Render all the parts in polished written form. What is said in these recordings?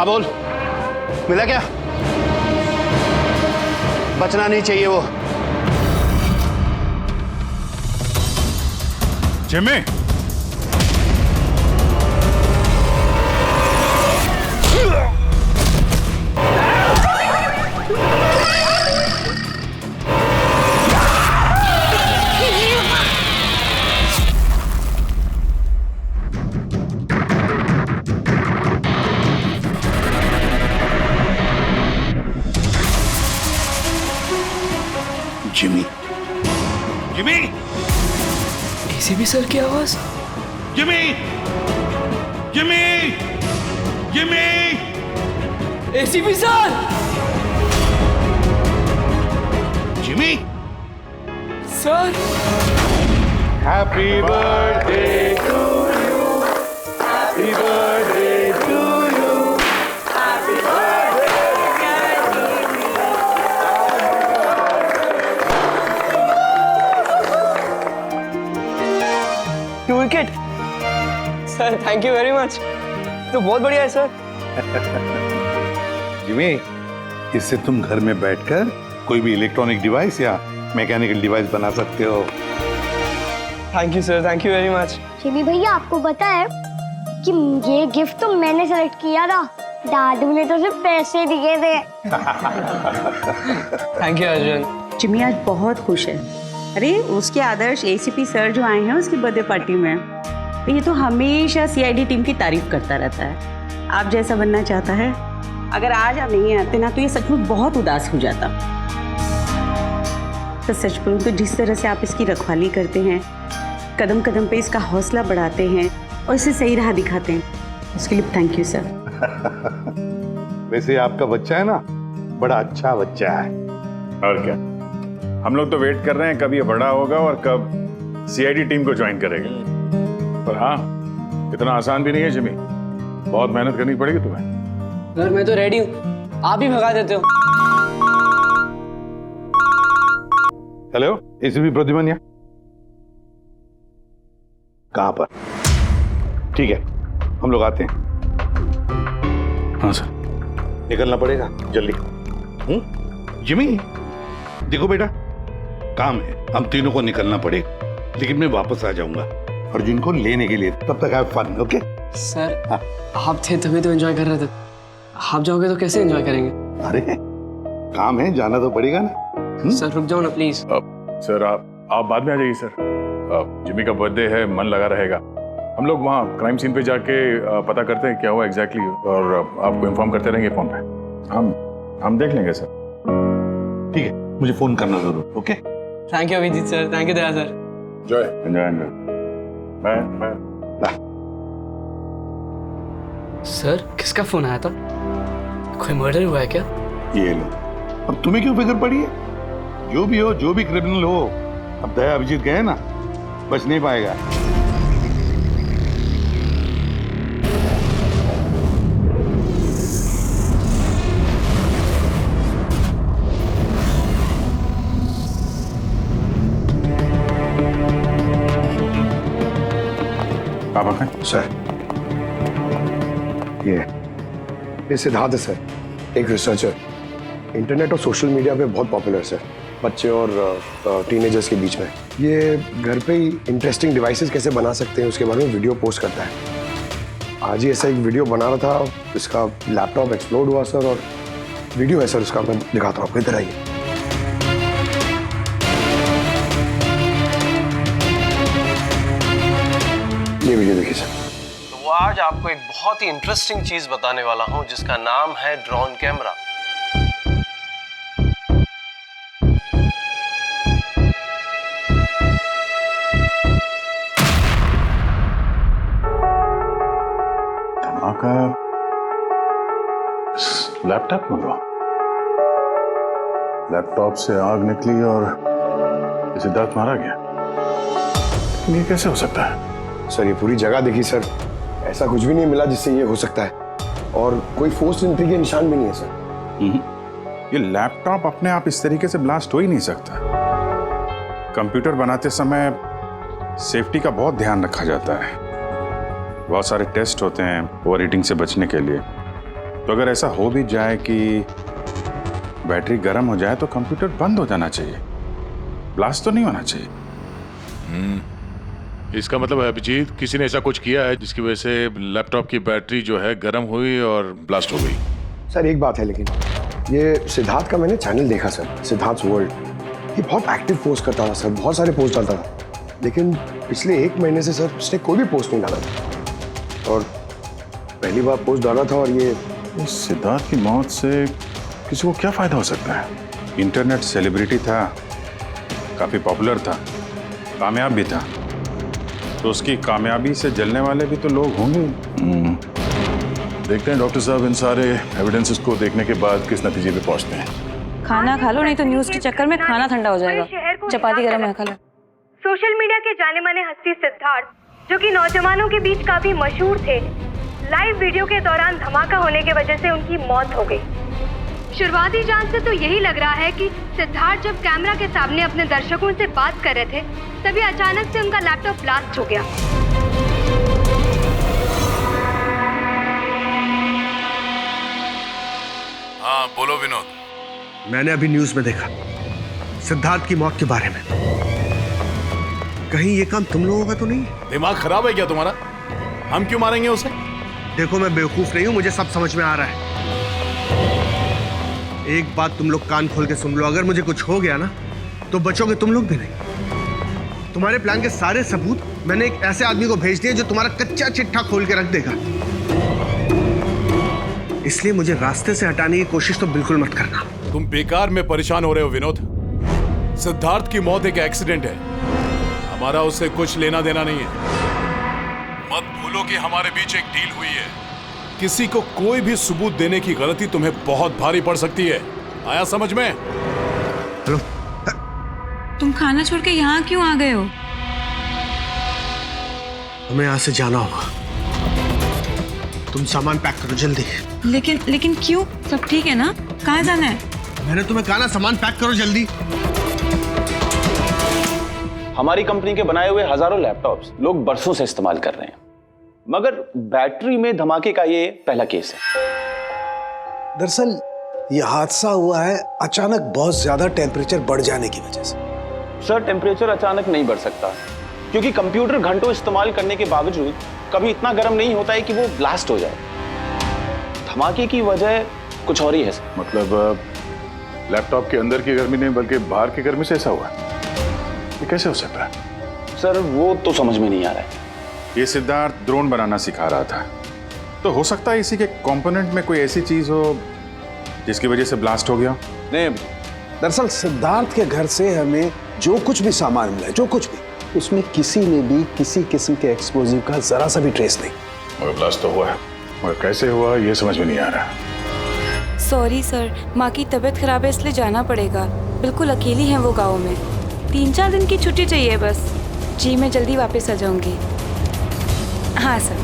हाँ बोल, मिला क्या? बचना नहीं चाहिए वो। Jimmy, Jimmy, Jimmy, ACP sir की आवाज। Jimmy, Jimmy, Jimmy, ACP sir. Jimmy, sir. Happy birthday to you, happy birthday to you, happy to wicket. Sir thank you very much, तो बहुत बढ़िया है सर। जिमी, इससे तुम घर में बैठकर कोई भी इलेक्ट्रॉनिक डिवाइस या मैकेनिकल डिवाइस बना सकते हो। Thank you sir, thank you very much. Jimmy भैया आपको पता है कि ये गिफ्ट तो मैंने सेलेक्ट किया था, दादू ने तो सिर्फ पैसे दिए थे। Thank you Arjun. जिमी आज बहुत खुश है। अरे उसके आदर्श एसीपी सर जो आए हैं उसकी बर्थडे पार्टी में, तो ये तो हमेशा सीआईडी टीम की तारीफ करता रहता है। आप जैसा बनना चाहता है। अगर आज आप नहीं आते ना तो ये सच में बहुत उदास हो जाता। तो सच बोलूं तो जिस तरह से आप इसकी रखवाली करते हैं, कदम कदम पे इसका हौसला बढ़ाते हैं और इसे सही राह दिखाते हैं, उसके लिए थैंक यू सर। वैसे आपका बच्चा है ना, बड़ा अच्छा बच्चा है। और क्या, हम लोग तो वेट कर रहे हैं कब ये बड़ा होगा और कब सीआईडी टीम को ज्वाइन करेगा। पर हाँ, इतना आसान भी नहीं है जिमी, बहुत मेहनत करनी पड़ेगी तुम्हें। सर मैं तो रेडी हूँ, आप ही भगा देते हो। हेलो, एसीपी प्रद्युमन यहाँ? कहाँ पर? ठीक है, हम लोग आते हैं। हाँ सर। निकलना पड़ेगा जल्दी। जिमी, देखो बेटा, काम है, हम तीनों को निकलना पड़ेगा, लेकिन मैं वापस आ जाऊंगा और जिनको लेने के लिए, तब तक हैव फन, ओके? सर आप थे तभी तो एंजॉय कर रहे थे, आप जाओगे तो कैसे एंजॉय करेंगे? अरे काम है, जाना तो पड़ेगा ना। सर रुक जाओ ना प्लीज। सर आप बाद में आ जाइए सर। जिमी का बर्थडे है, मन लगा रहेगा। हम लोग वहाँ क्राइम सीन पे जाके पता करते हैं क्या हुआ एग्जैक्टली, और आपको इन्फॉर्म करते रहेंगे फोन पे। हम देख लेंगे सर। ठीक है, मुझे फोन करना जरूर, okay? Thank you Abhijeet sir, thank you Daya sir. Enjoy. Bye. Sir किसका फोन आया था? कोई मर्डर हुआ है क्या? ये लो, अब तुम्हें क्यों फिक्र पड़ी है? जो भी हो, जो भी क्रिमिनल हो, अब दया अभिजीत गए ना, बच नहीं पाएगा। आप आए सर, ये सिद्धार्थ है सर, एक रिसर्चर, इंटरनेट और सोशल मीडिया पे बहुत पॉपुलर सर, बच्चे और टीनेजर्स के बीच में। ये घर पे ही इंटरेस्टिंग डिवाइसेस कैसे बना सकते हैं उसके बारे में वीडियो पोस्ट करता है। आज ही ऐसा एक वीडियो बना रहा था, इसका लैपटॉप एक्सप्लोड हुआ सर, और वीडियो है सर उसका, मैं दिखाता हूँ आपको, इधर आइए। ये वीडियो देखिए सर। तो आज आपको एक बहुत ही इंटरेस्टिंग चीज बताने वाला हूं जिसका नाम है ड्रोन कैमरा। धमाका लैपटॉप में हुआ। लैपटॉप से आग निकली और सिद्धार्थ मारा गया। ये कैसे हो सकता है? सर ये पूरी जगह देखी सर, ऐसा कुछ भी नहीं मिला जिससे ये हो सकता है, और कोई फोर्स एंट्री के निशान भी नहीं है सर। ये लैपटॉप अपने आप इस तरीके से ब्लास्ट हो ही नहीं सकता। कंप्यूटर बनाते समय सेफ्टी का बहुत ध्यान रखा जाता है, बहुत सारे टेस्ट होते हैं ओवर हीटिंग से बचने के लिए। तो अगर ऐसा हो भी जाए कि बैटरी गर्म हो जाए तो कंप्यूटर बंद हो जाना चाहिए, ब्लास्ट तो नहीं होना चाहिए। इसका मतलब है अभिजीत, किसी ने ऐसा कुछ किया है जिसकी वजह से लैपटॉप की बैटरी जो है गर्म हुई और ब्लास्ट हो गई। सर एक बात है, लेकिन ये सिद्धार्थ का मैंने चैनल देखा सर, सिद्धार्थ वर्ल्ड। ये बहुत एक्टिव पोस्ट करता था सर, बहुत सारे पोस्ट डालता था, लेकिन पिछले 1 महीने से सर उसने कोई भी पोस्ट नहीं डाला था, और पहली बार पोस्ट डाला था। और ये सिद्धार्थ की मौत से किसी को क्या फायदा हो सकता है? इंटरनेट सेलिब्रिटी था, काफी पॉपुलर था, कामयाब भी था, तो उसकी कामयाबी से जलने वाले भी तो लोग होंगे। देखते हैं डॉक्टर साहब इन सारे एविडेंसेस को देखने के बाद किस नतीजे पे पहुंचते हैं। खाना खा लो, नहीं तो न्यूज के चक्कर में खाना ठंडा हो जाएगा। चपाती गरम है, खा लो। सोशल मीडिया के जाने माने हस्ती सिद्धार्थ, जो कि नौजवानों के बीच काफी मशहूर थे, लाइव वीडियो के दौरान धमाका होने की वजह से उनकी मौत हो गई। शुरुआती जांच से तो यही लग रहा है कि सिद्धार्थ जब कैमरा के सामने अपने दर्शकों से बात कर रहे थे, तभी अचानक से उनका लैपटॉप ब्लास्ट हो गया। हाँ बोलो विनोद। मैंने अभी न्यूज में देखा सिद्धार्थ की मौत के बारे में। कहीं ये काम तुम लोगों का तो नहीं? दिमाग खराब है क्या तुम्हारा? हम क्यों मारेंगे उसे? देखो मैं बेवकूफ नहीं हूं, मुझे सब समझ में आ रहा है। एक बात तुम लोग कान खोल के सुन लो, अगर मुझे कुछ हो गया ना तो बचोगे तुम लोग भी नहीं। तुम्हारे प्लान के सारे सबूत मैंने एक ऐसे आदमी को भेज दिए जो तुम्हारा कच्चा चिट्ठा खोल के रख देगा। इसलिए मुझे रास्ते से हटाने की कोशिश तो बिल्कुल मत करना। तुम बेकार में परेशान हो रहे हो विनोद। सिद्धार्थ की मौत एक एक्सीडेंट है, हमारा उससे कुछ लेना देना नहीं है। मत भूलो कि हमारे बीच एक डील हुई है। किसी को कोई भी सबूत देने की गलती तुम्हें बहुत भारी पड़ सकती है। आया समझ में? हेलो, तुम खाना छोड़ के यहाँ क्यों आ गए हो? हमें यहाँ से जाना होगा। तुम सामान पैक करो जल्दी। लेकिन क्यों? सब ठीक है ना? कहाँ जाना है? मैंने तुम्हें कहा ना, सामान पैक करो जल्दी। हमारी कंपनी के बनाए हुए हजारों लैपटॉप्स लोग बरसों से इस्तेमाल कर रहे हैं, मगर बैटरी में धमाके का ये पहला केस है। दरअसल ये हादसा हुआ है अचानक बहुत ज्यादा टेम्परेचर बढ़ जाने की वजह से। सर टेम्परेचर अचानक नहीं बढ़ सकता, क्योंकि कंप्यूटर घंटों इस्तेमाल करने के बावजूद कभी इतना गर्म नहीं होता है कि वो ब्लास्ट हो जाए। धमाके की वजह कुछ और ही है। मतलब लैपटॉप के अंदर की गर्मी नहीं बल्कि बाहर की गर्मी से ऐसा हुआ? ये कैसे हो सकता है? सर वो तो समझ में नहीं आ रहा है। ये सिद्धार्थ ड्रोन बनाना सिखा रहा था, तो हो सकता है इसी के कंपोनेंट में कोई ऐसी चीज हो जिसकी वजह से ब्लास्ट हो गया। नहीं, दरअसल सिद्धार्थ के घर से हमें जो कुछ भी सामान मिला है, जो कुछ भी, उसमें किसी ने भी किसी किस्म के एक्सप्लोजिव का जरा सा भी ट्रेस नहीं। मगर ब्लास्ट तो हुआ है, मगर कैसे हुआ ये समझ में नहीं आ रहा। सॉरी सर, माँ की तबीयत खराब है इसलिए जाना पड़ेगा। बिल्कुल अकेली हैं वो गाँव में। 3-4 दिन की छुट्टी चाहिए बस। जी मैं जल्दी वापस आ जाऊंगी। हाँ सर।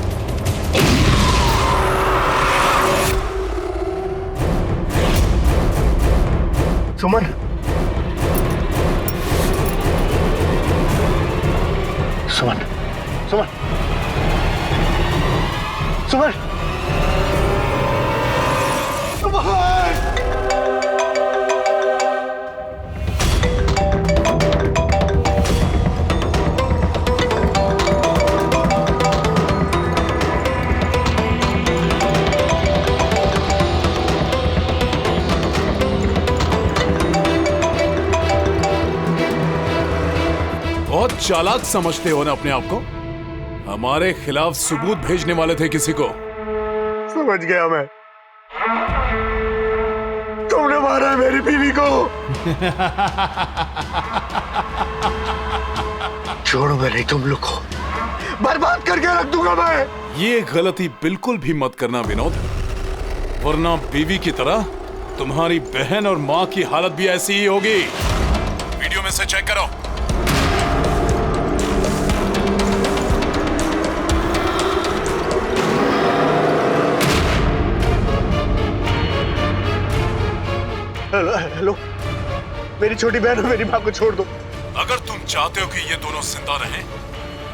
सुमन, सुमन, सुमन, सुमन, बहुत चालाक समझते हो ना अपने आप को। हमारे खिलाफ सबूत भेजने वाले थे किसी को। समझ गया मैं। तुमने मारा है मेरी बीवी को। छोड़ूंगा नहीं तुम लोग को, बर्बाद करके रख दूंगा मैं। ये गलती बिल्कुल भी मत करना विनोद, वरना बीवी की तरह तुम्हारी बहन और माँ की हालत भी ऐसी ही होगी। वीडियो में से चेक करो। हेलो, मेरी छोटी बहन और मेरी माँ को छोड़ दो। अगर तुम चाहते हो कि ये दोनों जिंदा रहें,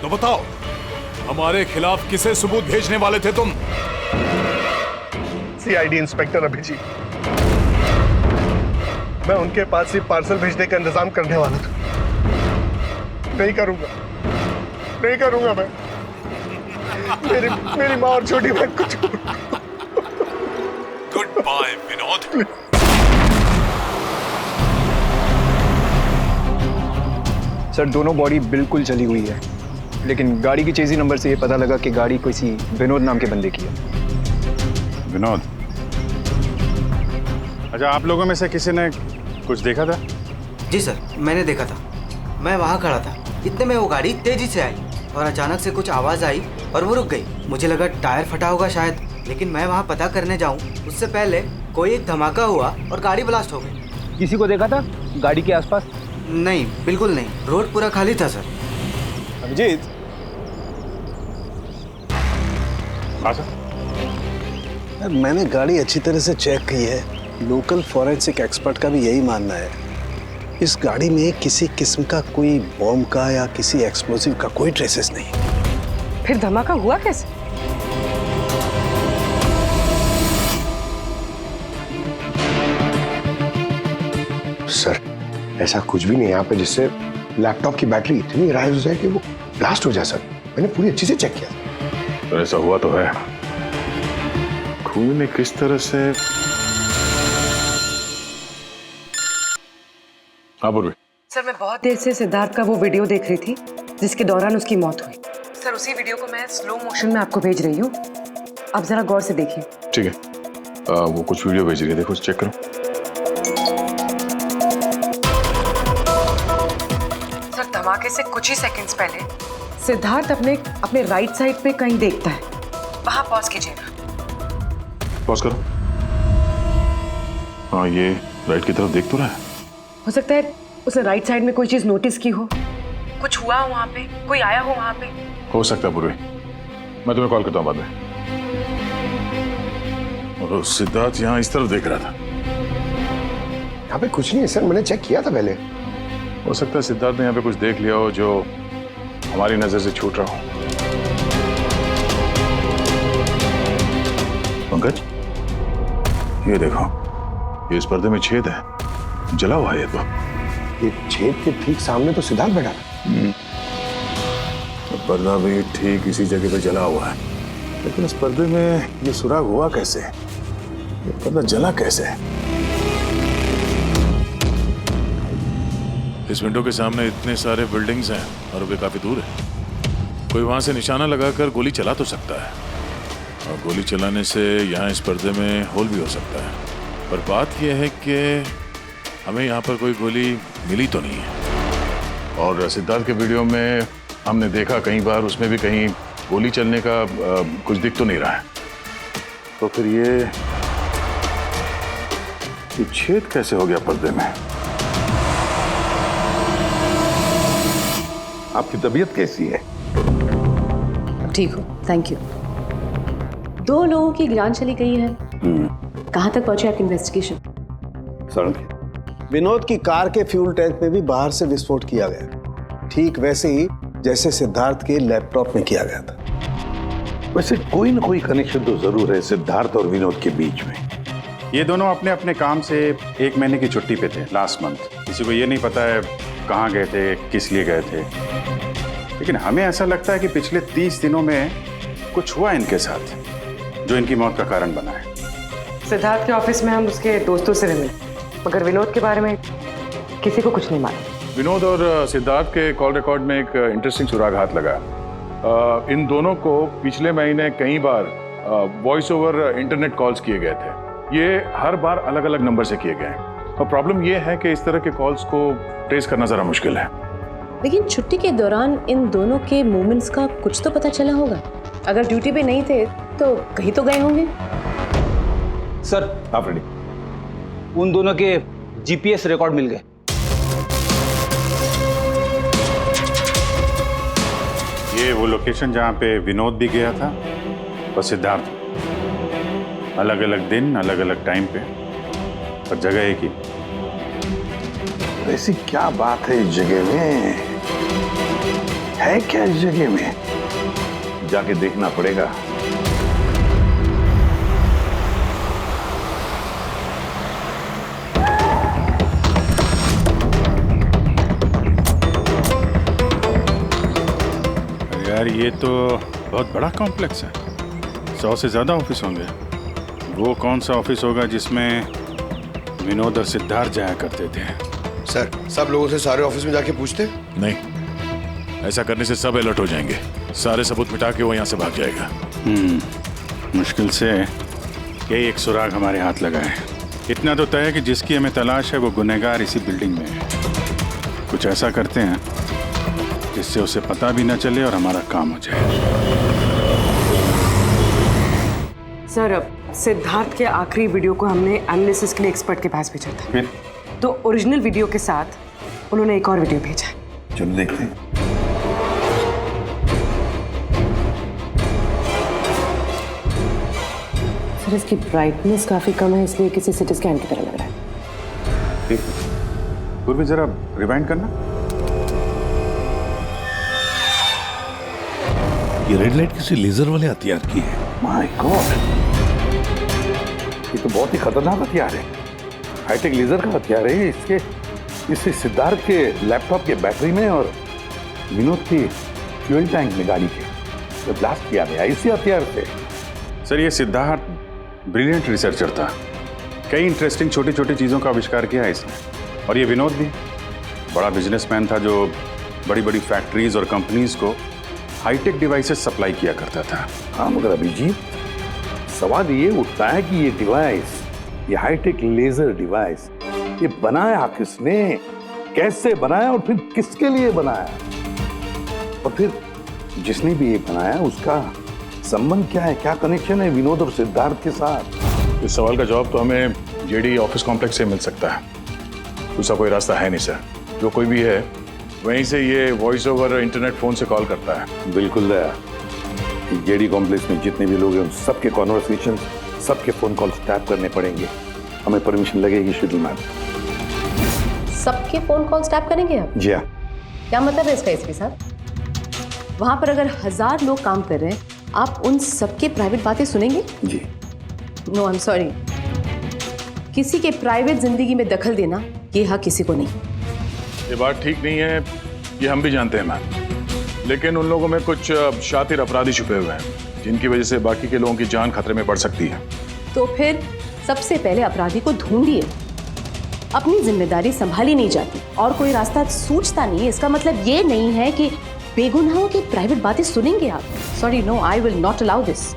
तो बताओ हमारे खिलाफ किसे सबूत भेजने वाले थे तुम? CID inspector Abhijeet. मैं उनके पास ही पार्सल भेजने का इंतजाम करने वाला था। नहीं करूंगा मैं। मेरी माँ और छोटी बहन को छोड़। Good bye Vinod. सर दोनों बॉडी बिल्कुल जली हुई है, लेकिन गाड़ी की चेजी नंबर से ये पता लगा कि गाड़ी किसी विनोद नाम के बंदे की है। विनोद, अच्छा आप लोगों में से किसी ने कुछ देखा था? जी सर, मैंने देखा था। मैं वहाँ खड़ा था, इतने में वो गाड़ी तेजी से आई और अचानक से कुछ आवाज़ आई और वो रुक गई। मुझे लगा टायर फटा होगा शायद, लेकिन मैं वहाँ पता करने जाऊँ उससे पहले कोई एक धमाका हुआ और गाड़ी ब्लास्ट हो गई। किसी को देखा था गाड़ी के आसपास? नहीं, बिल्कुल नहीं, रोड पूरा खाली था सर। अभिजीत, हाँ सर। मैंने गाड़ी अच्छी तरह से चेक की है। लोकल फॉरेंसिक एक्सपर्ट का भी यही मानना है। इस गाड़ी में किसी किस्म का कोई बॉम्ब का या किसी एक्सप्लोसिव का कोई ट्रेसेस नहीं। फिर धमाका हुआ कैसे? सर ऐसा कुछ भी नहीं यहाँ पे जिससे लैपटॉप की बैटरी इतनी राइज हो जाए कि वो ब्लास्ट हो जाए। सर मैंने पूरी अच्छी से चेक किया। तो ऐसा हुआ तो है। खून ने किस तरह से? हाँ पूर्वी। सर मैं बहुत देर से सिद्धार्थ का वो वीडियो देख रही थी जिसके दौरान उसकी मौत हुई। सर उसी वीडियो को मैं स्लो मोशन में आपको भेज रही हूँ, आप जरा गौर से देखिए। ठीक है, वो कुछ वीडियो भेज रही है, देखो चेक करो। सर धमाके से कुछ ही सेकंड्स पहले सिद्धार्थ अपने राइट साइड पे कहीं देखता है। वहां पॉज कीजिएगा। पॉज करो। हाँ ये राइट की तरफ देख तो रहा है। हो सकता है उसने राइट साइड में कोई चीज नोटिस की हो, कुछ हुआ हो वहां पे, कोई आया हो वहां पे। हो सकता है पूर्वी, मैं तुम्हें कॉल करता हूँ बाद में। और सिद्धार्थ यहाँ इस तरफ देख रहा था। यहाँ पे कुछ नहीं है सर, मैंने चेक किया था पहले। हो सकता है सिद्धार्थ ने यहाँ पे कुछ देख लिया हो जो हमारी नजर से छूट रहा हो। पंकज ये देखो, ये इस पर्दे में छेद है, जला हुआ है। तो ये छेद के ठीक सामने तो सिद्धार्थ बैठा था। तो पर्दा भी ठीक इसी जगह पे जला हुआ है, लेकिन इस पर्दे में ये सुराग हुआ कैसे? ये पर्दा जला कैसे? इस विंडो के सामने इतने सारे बिल्डिंग्स हैं और वे काफी दूर है। कोई वहां से निशाना लगाकर गोली चला तो सकता है, और गोली चलाने से यहाँ इस पर्दे में होल भी हो सकता है। पर बात यह है कि हमें यहाँ पर कोई गोली मिली तो नहीं है। और सिद्धार्थ के वीडियो में हमने देखा कई बार, उसमें भी कहीं गोली चलने का कुछ दिख तो नहीं रहा है। तो फिर ये छेद कैसे हो गया पर्दे में? आपकी तबीयत कैसी है? ठीक हो, थैंक यू। 2 लोगों की जान चली गई है। कहाँ तक पहुंचे आपकी इन्वेस्टिगेशन? सड़क विनोद की कार के फ्यूल टैंक में भी बाहर से विस्फोट किया गया, ठीक वैसे ही जैसे सिद्धार्थ के लैपटॉप में किया गया था। वैसे कोई ना कोई कनेक्शन तो जरूर है सिद्धार्थ और विनोद के बीच में। ये दोनों अपने अपने काम से 1 महीने की छुट्टी पे थे लास्ट मंथ। किसी को ये नहीं पता है कहाँ गए थे, किस लिए गए थे, लेकिन हमें ऐसा लगता है कि पिछले 30 दिनों में कुछ हुआ इनके साथ जो इनकी मौत का कारण बना है। सिद्धार्थ के ऑफिस में हम उसके दोस्तों से मिले, मगर विनोद के बारे में किसी को कुछ नहीं मालूम। विनोद और सिद्धार्थ के कॉल रिकॉर्ड में एक इंटरेस्टिंग सुराग हाथ लगा। इन दोनों को पिछले महीने कई बार वॉइस ओवर इंटरनेट कॉल्स किए गए थे। ये हर बार अलग अलग नंबर से किए गए, और प्रॉब्लम ये है कि इस तरह के कॉल्स को ट्रेस करना जरा मुश्किल है। लेकिन छुट्टी के दौरान इन दोनों के मूवमेंट्स का कुछ तो पता चला होगा। अगर ड्यूटी पे नहीं थे तो कहीं तो गए होंगे। सर आप रेडी? उन दोनों के जीपीएस रिकॉर्ड मिल गए। ये वो लोकेशन जहाँ पे विनोद भी गया था और सिद्धार्थ, अलग अलग दिन, अलग अलग टाइम पे, और जगह एक ही। ऐसी क्या बात है इस जगह में? है क्या इस जगह में? जाके देखना पड़ेगा। ये तो बहुत बड़ा कॉम्प्लेक्स है, 100 से ज़्यादा ऑफिस होंगे। वो कौन सा ऑफिस होगा जिसमें विनोद और सिद्धार्थ जाया करते थे? सर, सब लोगों से सारे ऑफिस में जाके पूछते? नहीं, ऐसा करने से सब अलर्ट हो जाएंगे। सारे सबूत मिटा के वो यहाँ से भाग जाएगा। मुश्किल से यही एक सुराग हमारे हाथ लगा है। इतना तो तय है कि जिसकी हमें तलाश है वो गुनहगार इसी बिल्डिंग में है। कुछ ऐसा करते हैं जिससे उसे पता भी न चले और हमारा काम हो जाए। सर, अब सिद्धार्थ के आखिरी वीडियो को हमने एनालिसिस के लिए एक्सपर्ट के पास भेजा था। फिर तो ओरिजिनल वीडियो के साथ उन्होंने एक और वीडियो भेजा है। चलो देखते हैं। सर, इसकी ब्राइटनेस काफी कम है, इसलिए किसी सिटी स्कैन की तरह लग रहा है। ठीक, पूर्वी जरा रिवाइंड करना। ये रेड लाइट किसी लेजर वाले हथियार की है। माय गॉड, ये तो बहुत ही खतरनाक हथियार है। हाईटेक लेजर का हथियार है। इससे सिद्धार्थ के लैपटॉप के बैटरी में और विनोद की फ्यूल टैंक में गाड़ी के तो ब्लास्ट किया गया इसी हथियार से। सर, ये सिद्धार्थ ब्रिलियंट रिसर्चर था। कई इंटरेस्टिंग छोटी छोटी चीज़ों का आविष्कार किया है इसने। और ये विनोद भी बड़ा बिजनेसमैन था जो बड़ी बड़ी फैक्ट्रीज और कंपनीज को हाईटेक डिवाइसेस सप्लाई किया करता था। हाँ, मगर अभिजीत, सवाल ये उठता है कि ये डिवाइस, ये हाईटेक लेजर डिवाइस, ये बनाया किसने, कैसे बनाया और फिर किसके लिए बनाया, और फिर जिसने भी ये बनाया उसका संबंध क्या है, क्या कनेक्शन है विनोद और सिद्धार्थ के साथ? इस सवाल का जवाब तो हमें जेडी ऑफिस कॉम्प्लेक्स से मिल सकता है। दूसरा कोई रास्ता है नहीं सर। जो कोई भी है वहीं से ये वॉइस ओवर इंटरनेट फोन से कॉल करता है। बिल्कुल दया, जेडी कॉम्प्लेक्स में जितने भी लोग हैं उन सबके कॉन्वर्सेशन, सबके फोन कॉल टैप करने पड़ेंगे। हमें परमिशन लगेगी शेड्यूल मैम। सबके फोन कॉल्स टैप करेंगे आप? जी हाँ। क्या मतलब है इसका इसके साथ? वहां पर अगर 1000 लोग काम कर रहे हैं, आप उन सबके प्राइवेट बातें सुनेंगे? जी। No, I am sorry. किसी के प्राइवेट जिंदगी में दखल देना ये हक किसी को नहीं। ये बात ठीक नहीं है, ये हम भी जानते हैं मैम, लेकिन उन लोगों में कुछ शातिर अपराधी छुपे हुए हैं जिनकी वजह से बाकी के लोगों की जान खतरे में पड़ सकती है। तो फिर सबसे पहले अपराधी को ढूंढिए। अपनी जिम्मेदारी संभाली नहीं जाती और कोई रास्ता सूझता नहीं है, इसका मतलब ये नहीं है कि बेगुनाहों की प्राइवेट बातें सुनेंगे आप। Sorry, no, I will not allow this.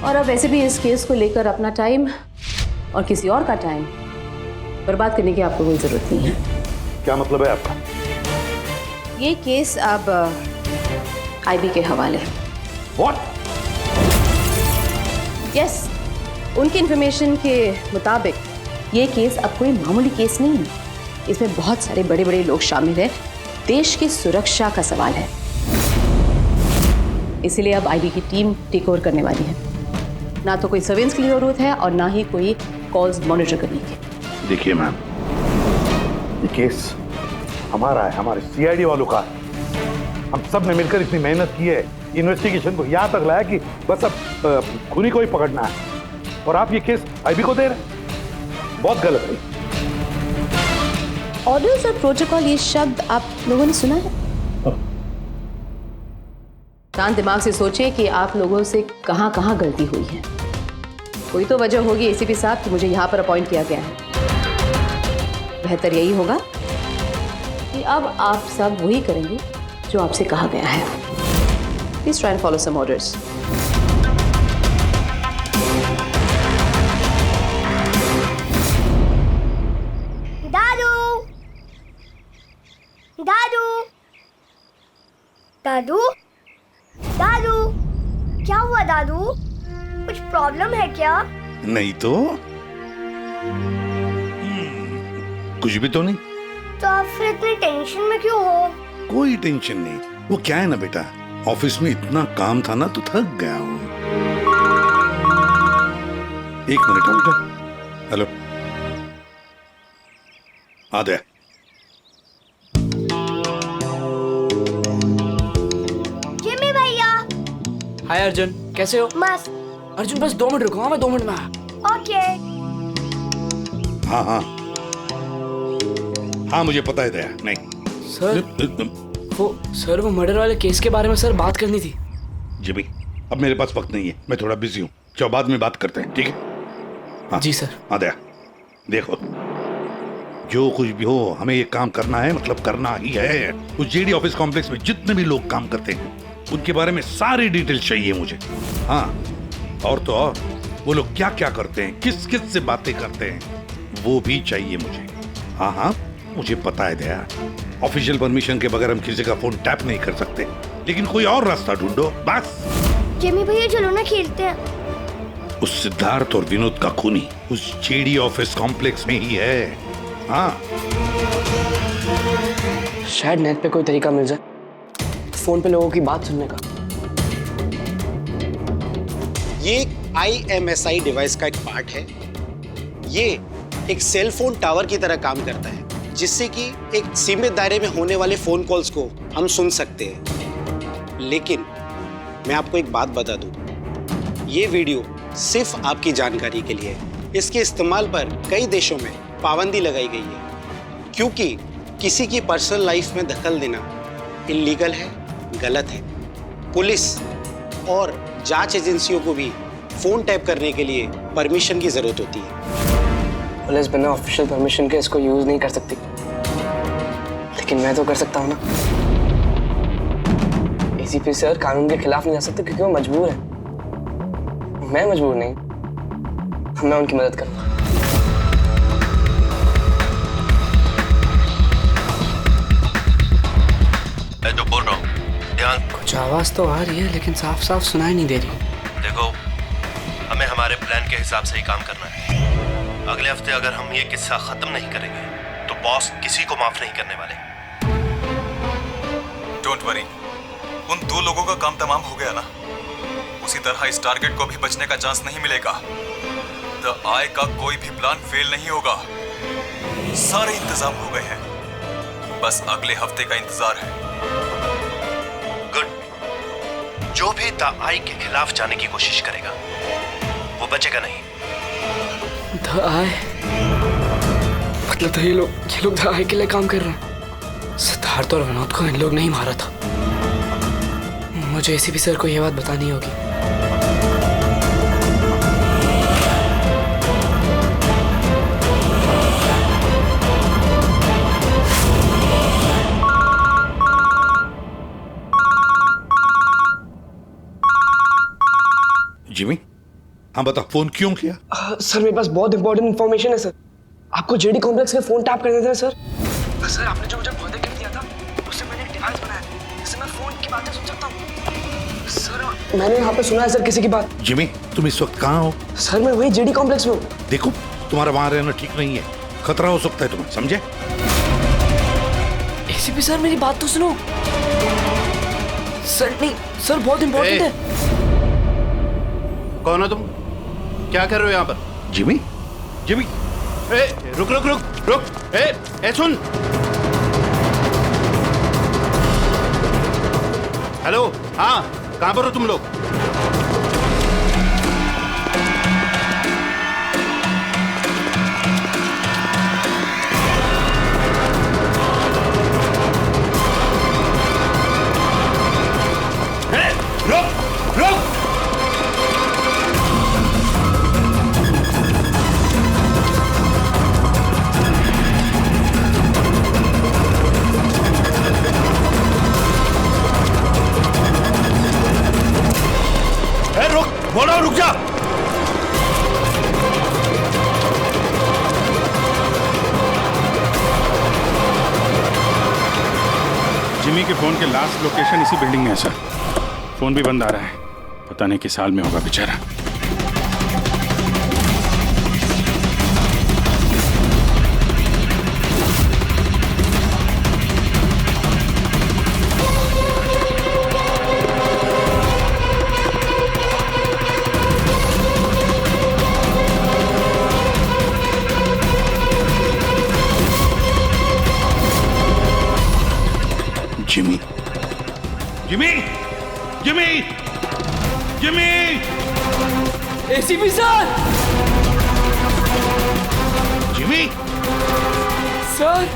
और अब वैसे भी इस केस को लेकर अपना टाइम और किसी और का टाइम बर्बाद करने की आपको कोई जरूरत नहीं है। क्या मतलब है आपका? ये केस अब आईबी के हवाले है। What? यस, उनकी इंफॉर्मेशन के मुताबिक ये केस अब कोई मामूली केस नहीं है। इसमें बहुत सारे बड़े बड़े लोग शामिल हैं। देश की सुरक्षा का सवाल है, इसीलिए अब आईबी की टीम टेक ओवर करने वाली है। ना तो कोई सर्वेलेंस की जरूरत है और ना ही कोई कॉल्स मॉनिटर करने की। देखिए मैम, ये केस हमारा है, हमारे सीआईडी वालों का है। हम सब ने मिलकर इतनी मेहनत की है, इन्वेस्टिगेशन को यहाँ तक लाया कि बस अब खूनी को ही पकड़ना है, और आप ये केस आईबी को दे रहे हैं। बहुत गलत है। ऑर्डर्स और प्रोटोकॉल, ये शब्द आप लोगों ने सुना है? शांत दिमाग से सोचिए कि आप लोगों से कहाँ कहाँ गलती हुई है। कोई तो वजह होगी एसीपी साहब कि मुझे यहाँ पर अपॉइंट किया गया है। बेहतर यही होगा कि अब आप सब वही करेंगे जो आपसे कहा गया है। Please try and follow some orders. दादू, दादू, दादू, क्या हुआ दादू? कुछ प्रॉब्लम है क्या? नहीं तो कुछ भी तो नहीं। तो आप फिर इतनी टेंशन में क्यों हो? कोई टेंशन नहीं। वो क्या है ना बेटा, ऑफिस में इतना काम था ना तो थक गया हूँ। एक मिनट बेटा। हेलो, आ गया। जिमी भैया। हाय अर्जुन, कैसे हो? मस्त। अर्जुन बस 2 मिनट रुको, मैं 2 मिनट में आया। ओके। हाँ हाँ हाँ, मुझे पता है दया। नहीं सर, वो मर्डर वाले केस के बारे में सर बात करनी थी। जिमी, अब मेरे पास वक्त नहीं है, मैं थोड़ा बिजी हूँ। चलो बाद में बात करते हैं, ठीक है? हाँ जी सर। हाँ दया, देखो जो कुछ भी हो हमें ये काम करना है, मतलब करना ही है। उस जेडी ऑफिस कॉम्प्लेक्स में जितने भी लोग काम करते हैं उनके बारे में सारी डिटेल चाहिए मुझे। हाँ, और तो और वो लोग क्या क्या करते हैं, किस किस से बातें करते हैं, वो भी चाहिए मुझे। हाँ हाँ मुझे पता है दया, ऑफिशियल परमिशन के बगैर हम किसी का फोन टैप नहीं कर सकते, लेकिन कोई और रास्ता ढूंढो बस। जिमी भैया चलो ना खेलते हैं। उस सिद्धार्थ और विनोद का खूनी उस जेडी ऑफिस कॉम्प्लेक्स में ही है। हाँ, शायद नेट पे कोई तरीका मिल जाए फोन पे लोगों की बात सुनने का। ये एक IMSI डिवाइस का एक पार्ट है। ये एक सेल फोन टावर की तरह काम करता है, जिससे कि एक सीमित दायरे में होने वाले फोन कॉल्स को हम सुन सकते हैं। लेकिन मैं आपको एक बात बता दूं, ये वीडियो सिर्फ आपकी जानकारी के लिए है। इसके इस्तेमाल पर कई देशों में पाबंदी लगाई गई है, क्योंकि किसी की पर्सनल लाइफ में दखल देना इल्लीगल है, गलत है। पुलिस और जांच एजेंसियों को भी फोन टैप करने के लिए परमिशन की जरूरत होती है। पुलिस बिना ऑफिशियल परमिशन के इसको यूज नहीं कर सकती, लेकिन मैं तो कर सकता हूँ ना। ACP सर कानून के खिलाफ नहीं जा सकते क्योंकि वो मजबूर है। मैं मजबूर नहीं, मैं उनकी मदद करूँगा। मैं जो बोल रहा हूँ ध्यान। कुछ आवाज तो आ रही है लेकिन साफ साफ सुनाई नहीं दे रही। देखो, हमें हमारे प्लान के हिसाब से ही काम करना है। अगले हफ्ते अगर हम ये किस्सा खत्म नहीं करेंगे तो बॉस किसी को माफ नहीं करने वाले। डोंट वरी, उन 2 लोगों का काम तमाम हो गया ना। उसी तरह इस टारगेट को भी बचने का चांस नहीं मिलेगा। द आई का कोई भी प्लान फेल नहीं होगा। सारे इंतजाम हो गए हैं, बस अगले हफ्ते का इंतजार है। गुड। जो भी द आई के खिलाफ जाने की कोशिश करेगा वो बचेगा नहीं। द आई मतलब तो ये लोग द आई के लिए काम कर रहे हैं। सिद्धार्थ और विनोद को इन लोग नहीं मारा था। मुझे ACP सर को ये बात बतानी होगी। जिमी, हाँ बता, फोन क्यों किया? सर मेरे पास बहुत इंपॉर्टेंट इन्फॉर्मेशन है सर। आपको जेडी कॉम्प्लेक्स के फोन टैप करने थे सर। सर आपने जो मुझे पौधे गिफ्ट दिया था उससे मैंने एक डिवाइस बनाया जिससे मैं फोन की बातें सुन सकता हूँ। सर मैंने यहाँ पे सुना है सर किसी की बात। जिमी, तुम इस वक्त कहाँ हो? सर मैं वही जेडी कॉम्प्लेक्स में हूँ। देखो, तुम्हारा वहां रहना ठीक नहीं है, खतरा हो सकता है तुम्हें, समझे? ACP सर मेरी बात तो सुनो। सर नहीं, सर बहुत इंपॉर्टेंट है। कौन हो तुम? क्या कर रहे हो यहाँ पर? जिमी, जिमी, रुक रुक रुक रुक। सुन। हेलो, हाँ कहाँ पर हो तुम लोग? रुक रुक। बोलो रुक जा। जिमी के फोन के लास्ट लोकेशन इसी बिल्डिंग में है सर। फोन भी बंद आ रहा है, पता नहीं किस हाल में होगा बेचारा। Jimmy, Jimmy, Jimmy, Jimmy, ACP sir. Jimmy, sir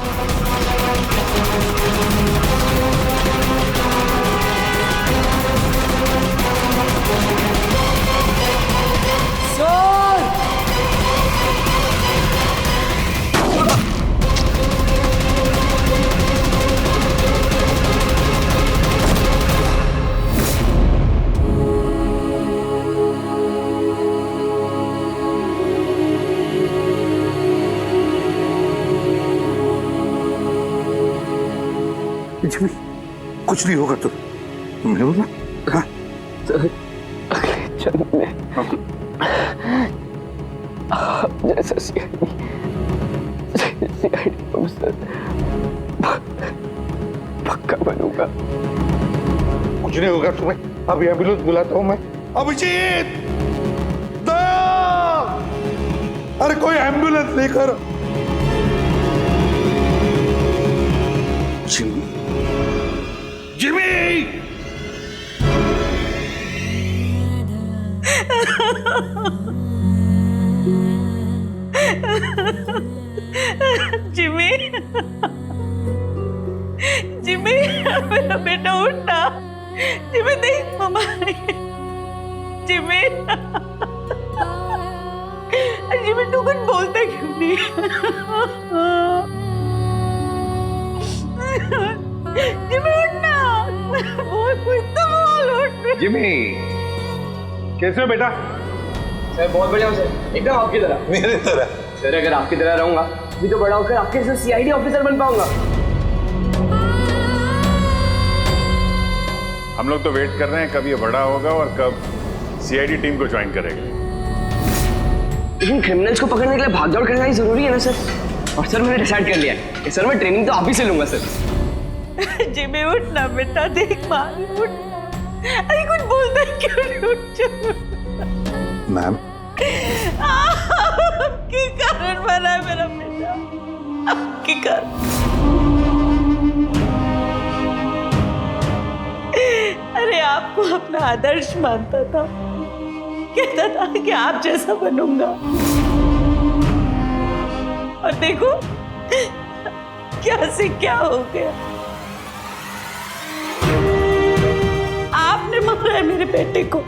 Jimmy, कुछ नहीं होगा तुम्हें बोला? हाँ? अगले जन्म में आप जैसा सीआईडी ऑफिसर पक्का बनूंगा। कुछ नहीं होगा तुम्हें। अभी एम्बुलेंस बुलाता हूँ मैं। अभिजीत, अरे कोई एम्बुलेंस लेकर। Jimmy, Jimmy! जिमी, जिमी, मेरा बेटा उठना। जिमी देख मम्मा, जिमी, जिमी तू कुछ बोलता क्यों नहीं? जिमी उठना, बोल कुछ तो बोल उठ। जिमी, कैसे हो बेटा? सर बहुत बढ़िया हूँ सर, एकदम आपकी तरह। मेरे तरह? सर अगर आपकी तरह रहूंगा भी तो बड़ा होकर आपके जैसे सीआईडी ऑफिसर बन पाऊंगा। हम लोग तो वेट कर रहे हैं कब ये बड़ा होगा और कब सीआईडी टीम को ज्वाइन करेगा। लेकिन क्रिमिनल्स को पकड़ने के लिए भागदौड़ करना ही जरूरी है ना सर। और सर मैंने डिसाइड कर लिया है कि सर मैं ट्रेनिंग तो आप ही से लूंगा सर। जिमी उठना बेटा, देख माँ उठ। अरे कुछ बोलता क्यों नहीं? उठ मैम, आपके कारण बना है मेरा बेटा, आपके कारण। अरे आपको अपना आदर्श मानता था, कहता था कि आप जैसा बनूंगा, और देखो क्या से क्या हो गया। आपने मारा है मेरे बेटे को।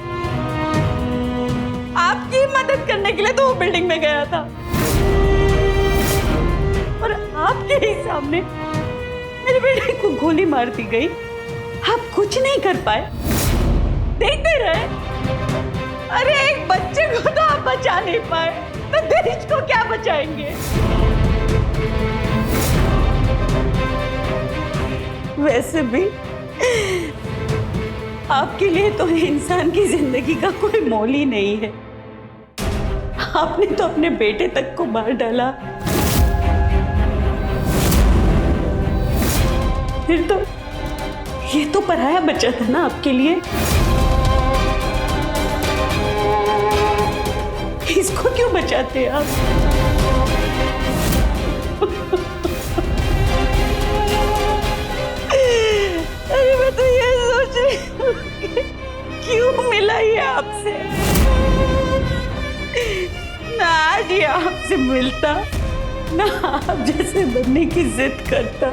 आपकी मदद करने के लिए तो वो बिल्डिंग में गया था, और आपके ही सामने मेरे बेटे को गोली मार दी गई। आप कुछ नहीं कर पाए, देखते रहे। अरे एक बच्चे को तो आप बचा नहीं पाए, तो देश को क्या बचाएंगे? वैसे भी आपके लिए तो इंसान की जिंदगी का कोई मोल ही नहीं है। आपने तो अपने बेटे तक को मार डाला। फिर तो ये तो पराया बच्चा था ना आपके लिए। इसको क्यों बचाते आप? अरे मैं तो ये सोच रही हूँ क्यों मिला ये आपसे। ना आज ये आपसे मिलता, ना आप जैसे बनने की जिद करता,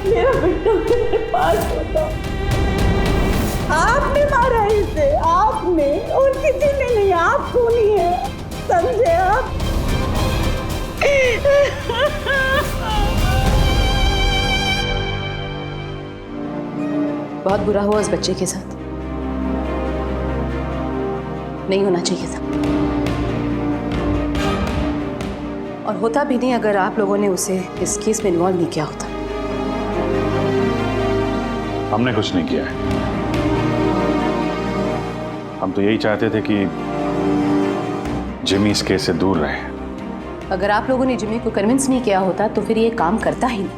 मेरा बेटा मेरे पास होता। आपने मारा इसे, आपने, और किसी ने नहीं। आप खूनी है, समझे आप? बहुत बुरा हुआ उस बच्चे के साथ, नहीं होना चाहिए था। और होता भी नहीं अगर आप लोगों ने उसे इस केस में इन्वॉल्व नहीं किया होता। हमने कुछ नहीं किया है। हम तो यही चाहते थे कि जिमी इस केस से दूर रहे। अगर आप लोगों ने जिमी को कन्विंस नहीं किया होता तो फिर ये काम करता ही नहीं।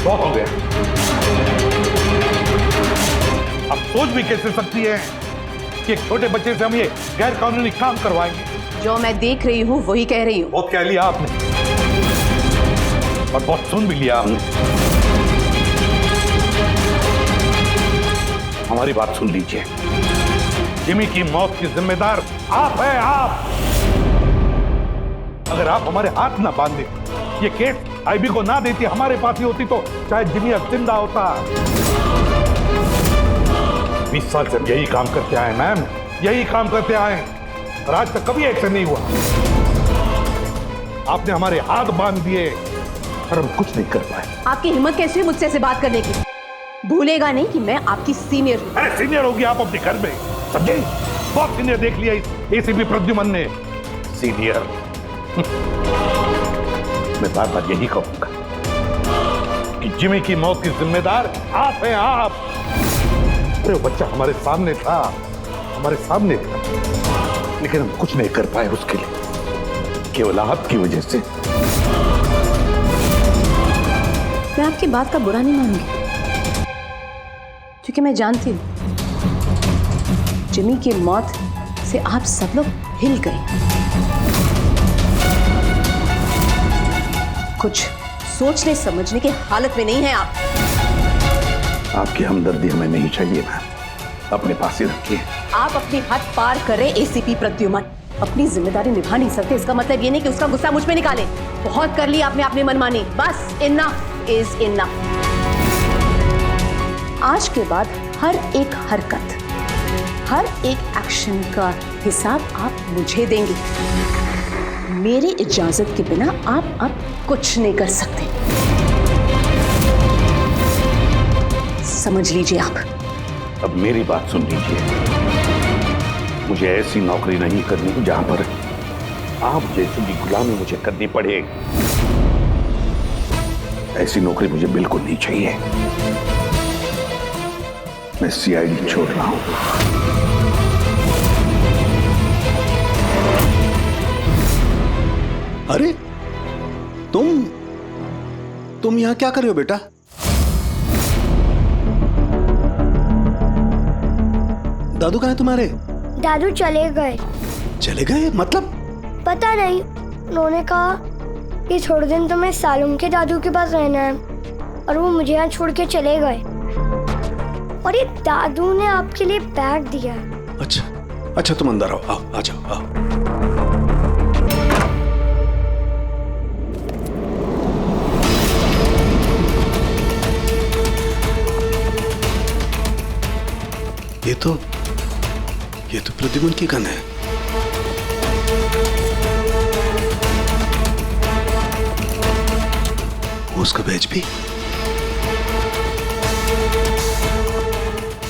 बहुत हो गया। अब सोच भी कैसे सकती है कि एक छोटे बच्चे से हम ये गैर कानूनी काम करवाएंगे? जो मैं देख रही हूँ वही कह रही हूँ। बहुत कह लिया आपने, और बहुत सुन भी लिया आपने। हमारी बात सुन लीजिए। जिमी की मौत की जिम्मेदार आप है, आप। अगर आप हमारे हाथ ना बांधे ये केस आईबी को ना देती, हमारे पास ही होती तो शायद जिमी अब जिंदा होता। 20 साल से हम यही काम करते आए मैम, यही काम करते आए और आज तक कभी एक्शन नहीं हुआ। आपने हमारे हाथ बांध दिए और हम कुछ नहीं कर पाए। आपकी हिम्मत कैसी है मुझसे ऐसे बात करने की? भूलेगा नहीं कि मैं आपकी सीनियर हूँ। अरे सीनियर होगी आप अपने घर में, समझे? बहुत सीनियर देख लिया इस एसीपी प्रद्युमन ने। सीनियर मैं बार बार यही कहूंगा कि जिमी की मौत की जिम्मेदार आप हैं, आप। अरे बच्चा हमारे सामने था, हमारे सामने था, लेकिन हम कुछ नहीं कर पाए उसके लिए, केवल आपकी वजह से। मैं आपकी बात का बुरा नहीं मानूंगी, क्योंकि मैं जानती हूँ जिमी की मौत से आप सब लोग हिल गए। कुछ सोचने समझने की हालत में नहीं है आप। आपकी हमदर्दी हमें नहीं चाहिए मैम, अपने पास ही रखिए। आप अपनी हद पार कर रहे एसीपी प्रद्युमन। अपनी जिम्मेदारी निभा नहीं सकते, इसका मतलब ये नहीं कि उसका गुस्सा मुझ पे निकाले। बहुत कर लिया आपने अपनी मनमानी, बस इनफ इज इनफ। आज के बाद हर एक हरकत, हर एक एक्शन का हिसाब आप मुझे देंगे। मेरी इजाजत के बिना आप अब कुछ नहीं कर सकते, समझ लीजिए आप। अब मेरी बात सुन लीजिए, मुझे ऐसी नौकरी नहीं करनी जहां पर आप जैसे की गुलामी मुझे करनी पड़े। ऐसी नौकरी मुझे बिल्कुल नहीं चाहिए। मैं सीआईडी छोड़ रहा हूं। अरे तुम यहां क्या कर रहे हो बेटा? दादू कहाँ है तुम्हारे? दादू चले गए। चले गए मतलब? पता नहीं, उन्होंने कहा कि थोड़े दिन तो मैं सालुम के दादू के पास रहना है और वो मुझे यहाँ छोड़ के चले गए। और ये दादू ने आपके लिए बैग दिया है। अच्छा तुम अंदर आओ, आ जाओ, आओ। ये तो प्रद्युमन की गन है। उसका बैच भी।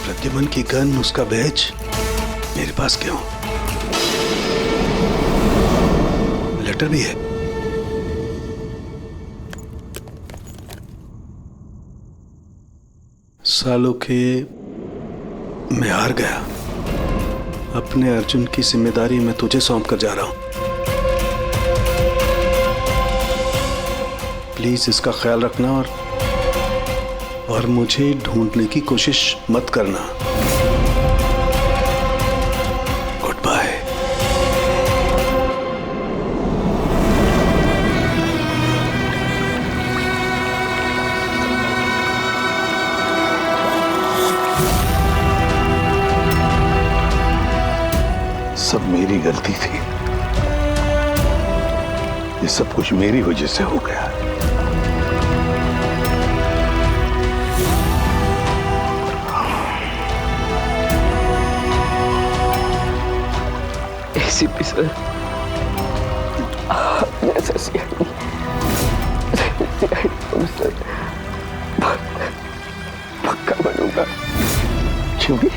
प्रद्युमन की गन, उसका बैच मेरे पास क्यों? लेटर भी है। सालों के मैं हार गया। अपने अर्जुन की जिम्मेदारी मैं तुझे सौंप कर जा रहा हूं। प्लीज इसका ख्याल रखना और मुझे ढूंढने की कोशिश मत करना। Good bye. सब मेरी गलती थी, ये सब कुछ मेरी वजह से हो गया। एसीपी सर, आपने ऐसा सीआईडी सर, पक्का बनूंगा। क्यों भी?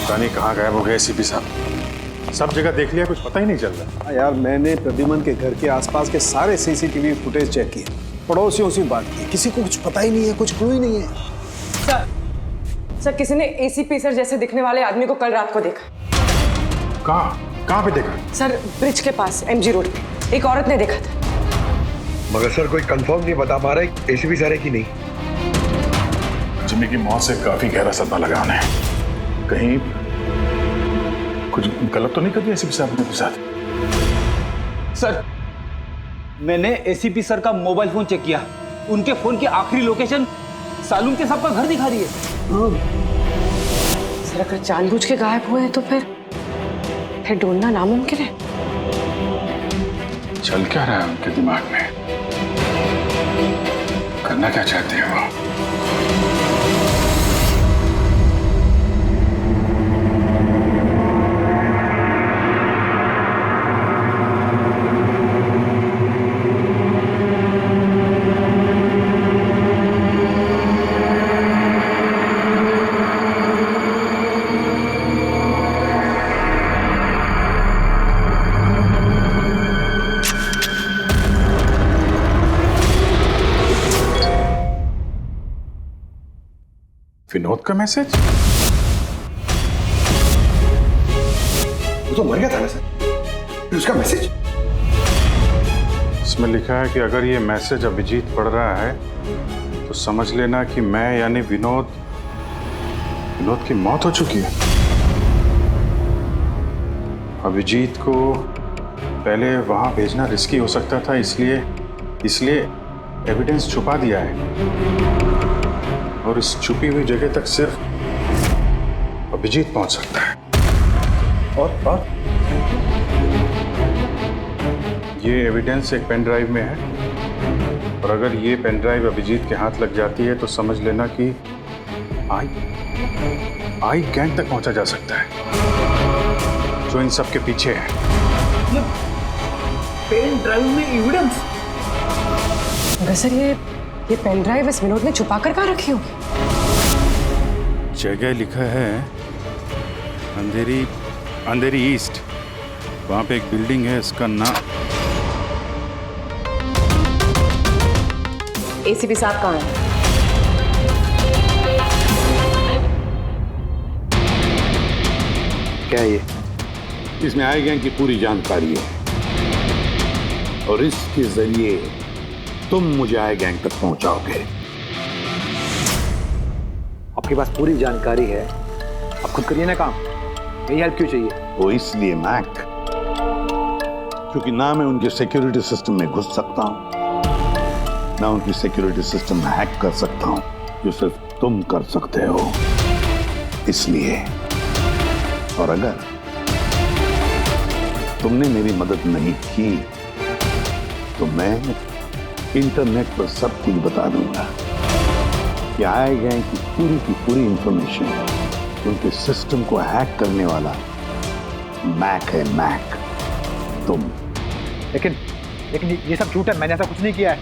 पता नहीं कहाँ गायब हो गया एसीपी साहब। सब जगह देख लिया, कुछ पता ही नहीं चल रहा। यार मैंने प्रद्युमन के घर के आसपास के सारे सीसीटीवी फुटेज चेक किए, पड़ोसियों से बात की, किसी को कुछ पता ही नहीं है, कुछ क्लू ही नहीं है। सर किसी ने एसीपी सर जैसे दिखने वाले आदमी को कल रात को देखा। कहाँ पे देखा? सर ब्रिज के पास एमजी रोड पे एक औरत ने देखा था। मगर सर कोई कंफर्म नहीं बता पा रहे एसीपी सर है कि नहीं। जिमी की मौत से काफी गहरा सदमा लगा उन्हें। कहीं कुछ गलत तो नहीं कर दिया एसीपी साहब ने साथ? सर मैंने एसीपी सर का मोबाइल फोन चेक किया, उनके फोन की आखिरी लोकेशन सालूम के साहब का घर दिखा रही है। सर अगर जानबूझ के गायब हुए हैं तो फिर ढूंढना नामुमकिन है। चल क्या रहा है उनके दिमाग में? करना क्या चाहते हैं वो? विनोद का मैसेज? वो तो मर गया था ना सर, फिर उसका मैसेज? इसमें लिखा है कि अगर ये मैसेज अभिजीत पढ़ रहा है तो समझ लेना कि मैं यानी विनोद की मौत हो चुकी है। अभिजीत को पहले वहां भेजना रिस्की हो सकता था, इसलिए एविडेंस छुपा दिया है और इस छुपी हुई जगह तक सिर्फ अभिजीत पहुंच सकता है। और ये एविडेंस एक पेन ड्राइव में है और अगर ये पेन ड्राइव अभिजीत के हाथ लग जाती है तो समझ लेना कि आई गैंग तक पहुंचा जा सकता है जो इन सब के पीछे है। पेन ड्राइव में एविडेंस? मगर सर ये पेन ड्राइव इस विनोद ने छुपा कर कहाँ रखी होगी? जगह लिखा है अंधेरी ईस्ट, वहां पे एक बिल्डिंग है, इसका नाम। एसीपी साहब कहाँ हैं? क्या ये? इसमें आई गैंग की पूरी जानकारी है और इसके जरिए तुम मुझे आई गैंग तक पहुंचाओगे। आपके पास पूरी जानकारी है, आप खुद करिए ना काम, यही हेल्प क्यों चाहिए? वो इसलिए मैक, क्योंकि ना मैं उनके सिक्योरिटी सिस्टम में घुस सकता हूं, ना उनकी सिक्योरिटी सिस्टम हैक कर सकता हूं, जो सिर्फ तुम कर सकते हो। इसलिए, और अगर तुमने मेरी मदद नहीं की तो मैं इंटरनेट पर सब कुछ बता दूंगा कि आई गैंग की पूरी इंफॉर्मेशन उनके सिस्टम को हैक करने वाला मैक है, मैक। तुम। लेकिन ये सब झूठ है, मैंने ऐसा कुछ नहीं किया है।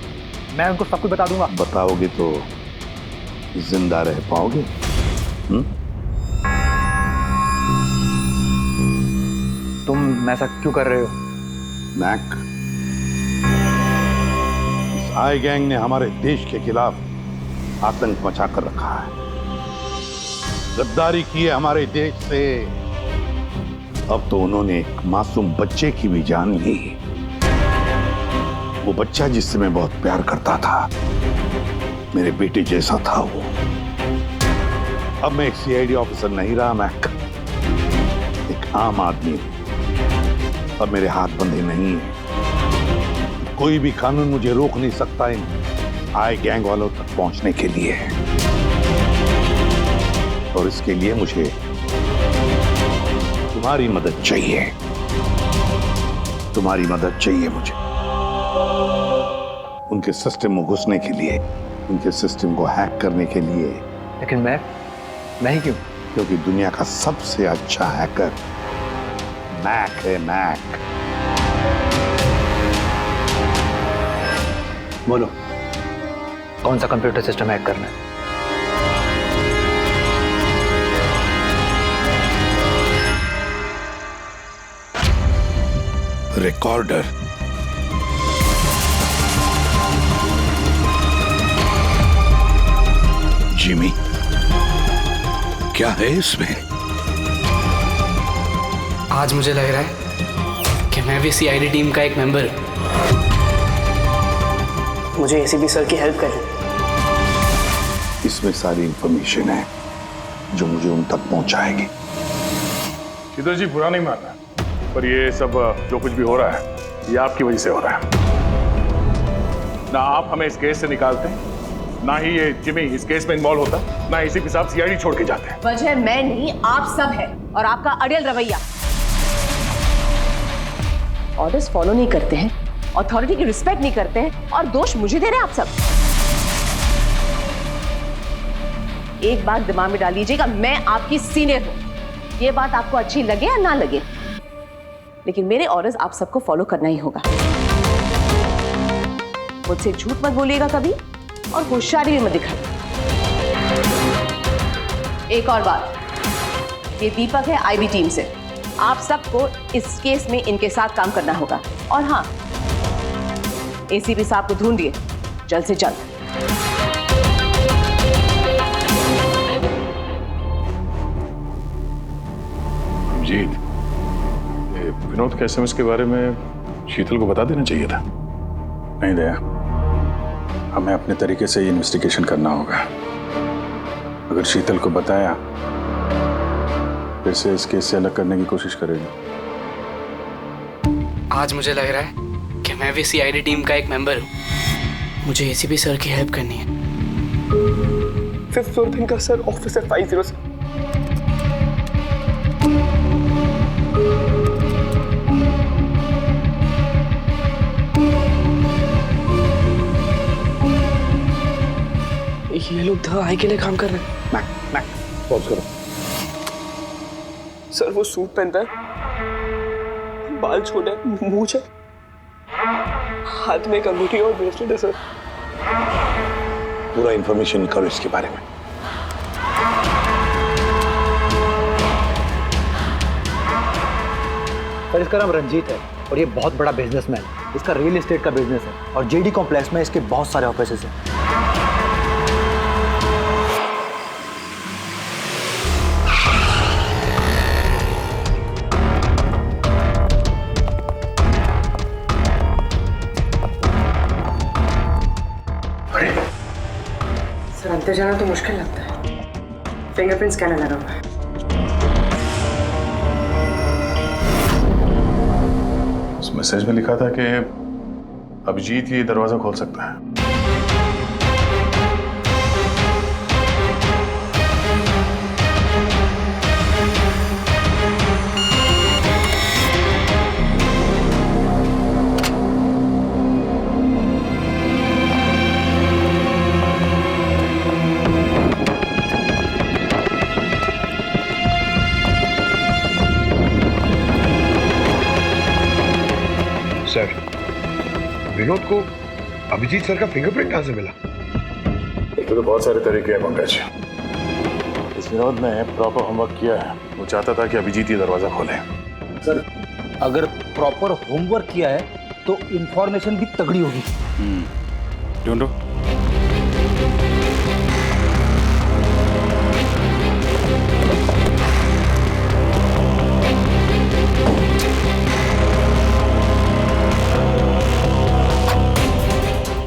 मैं उनको सब कुछ बता दूंगा। बताओगे तो जिंदा रह पाओगे? तुम ऐसा क्यों कर रहे हो? मैक, आई गैंग ने हमारे देश के खिलाफ आतंक मचा कर रखा है, गद्दारी की है हमारे देश से। अब तो उन्होंने एक मासूम बच्चे की भी जान ली, वो बच्चा जिससे मैं बहुत प्यार करता था, मेरे बेटे जैसा था वो। अब मैं एक सीआईडी ऑफिसर नहीं रहा मैक, एक आम आदमी। अब मेरे हाथ बंधे नहीं है, कोई भी कानून मुझे रोक नहीं सकता इन आई गैंग वालों तक पहुंचने के लिए। और इसके लिए मुझे तुम्हारी मदद चाहिए, तुम्हारी मदद चाहिए मुझे उनके सिस्टम में घुसने के लिए, उनके सिस्टम को हैक करने के लिए। लेकिन मैं ही क्यों? क्योंकि दुनिया का सबसे अच्छा हैकर मैक है, मैक। बोलो, कौन सा कंप्यूटर सिस्टम हैक करना है? रिकॉर्डर। जिमी, क्या है इसमें? आज मुझे लग रहा है कि मैं भी सीआईडी टीम का एक मेंबर हूं। मुझे एसीपी सर की हेल्प करनी। इसमें सारी इंफॉर्मेशन है जो मुझे उन तक पहुंचाएगी। श्रीधर जी, बुरा नहीं मानना, पर ये सब जो कुछ भी हो रहा है ये आपकी वजह से हो रहा है। ना आप हमें इस केस से निकालते, ना ही ये जिमी इस केस में इन्वॉल्व होता, ना एसीपी साहब सीआईडी छोड़ के जाते हैं। वजह मैं नहीं, आप सब है, और आपका अड़ियल रवैया। ऑर्डर्स फॉलो नहीं करते हैं अथॉरिटी की रिस्पेक्ट नहीं करते हैं और दोष मुझे दे रहे हैं आप सब। एक बात दिमाग में डाल लीजिएगा, मैं आपकी सीनियर हूं। ये बात आपको अच्छी लगे या ना लगे, लेकिन मेरे ऑर्डर्स आप सबको फॉलो करना ही होगा। मुझसे झूठ मत बोलिएगा कभी और होशियारी भी मत दिखाइए। एक और बात, ये दीपक है आईबी टीम से, आप सबको इस केस में इनके साथ काम करना होगा। और हाँ, एसीपी साहब को ढूंढिए जल्द से जल्द। जीत, विनोद के एसएमएस के बारे में शीतल को बता देना चाहिए था। नहीं दया, हमें अपने तरीके से इन्वेस्टिगेशन करना होगा। अगर शीतल को बताया फिर से इस केस से अलग करने की कोशिश करेगी। आज मुझे लग रहा है कि मैं भी सीआईडी टीम का एक मेंबर हूँ। मुझे एसीपी सर की हेल्प करनी है। 5th फ्लोर दिन का सर, ऑफिसर 50 सर। ये लोग द आई के लिए काम कर रहे हैं। पॉज करो। सर वो सूट पहनता है, बाल छोटे, मूंछ है, हाथ में एक अंगूठी और ब्रेसलेट है सर। पूरा इंफॉर्मेशन करो इसके बारे में। सर इसका नाम रंजीत है और ये बहुत बड़ा बिजनेसमैन है। इसका रियल एस्टेट का बिजनेस है और जेडी कॉम्प्लेक्स में इसके बहुत सारे ऑफिसेज हैं। सर अंदर जाना तो मुश्किल लगता है, फिंगरप्रिंट स्कैनर लगा हुआ है। उस मैसेज में लिखा था कि अभिजीत ये दरवाजा खोल सकता है। सर, विनोद को अभिजीत सर का फिंगरप्रिंट कहां से मिला? तो बहुत सारे तरीके हैं पंकज। इस विनोद ने प्रॉपर होमवर्क किया है। वो चाहता था कि अभिजीत ये दरवाजा खोले। सर अगर प्रॉपर होमवर्क किया है तो इंफॉर्मेशन भी तगड़ी होगी। ढूंढो।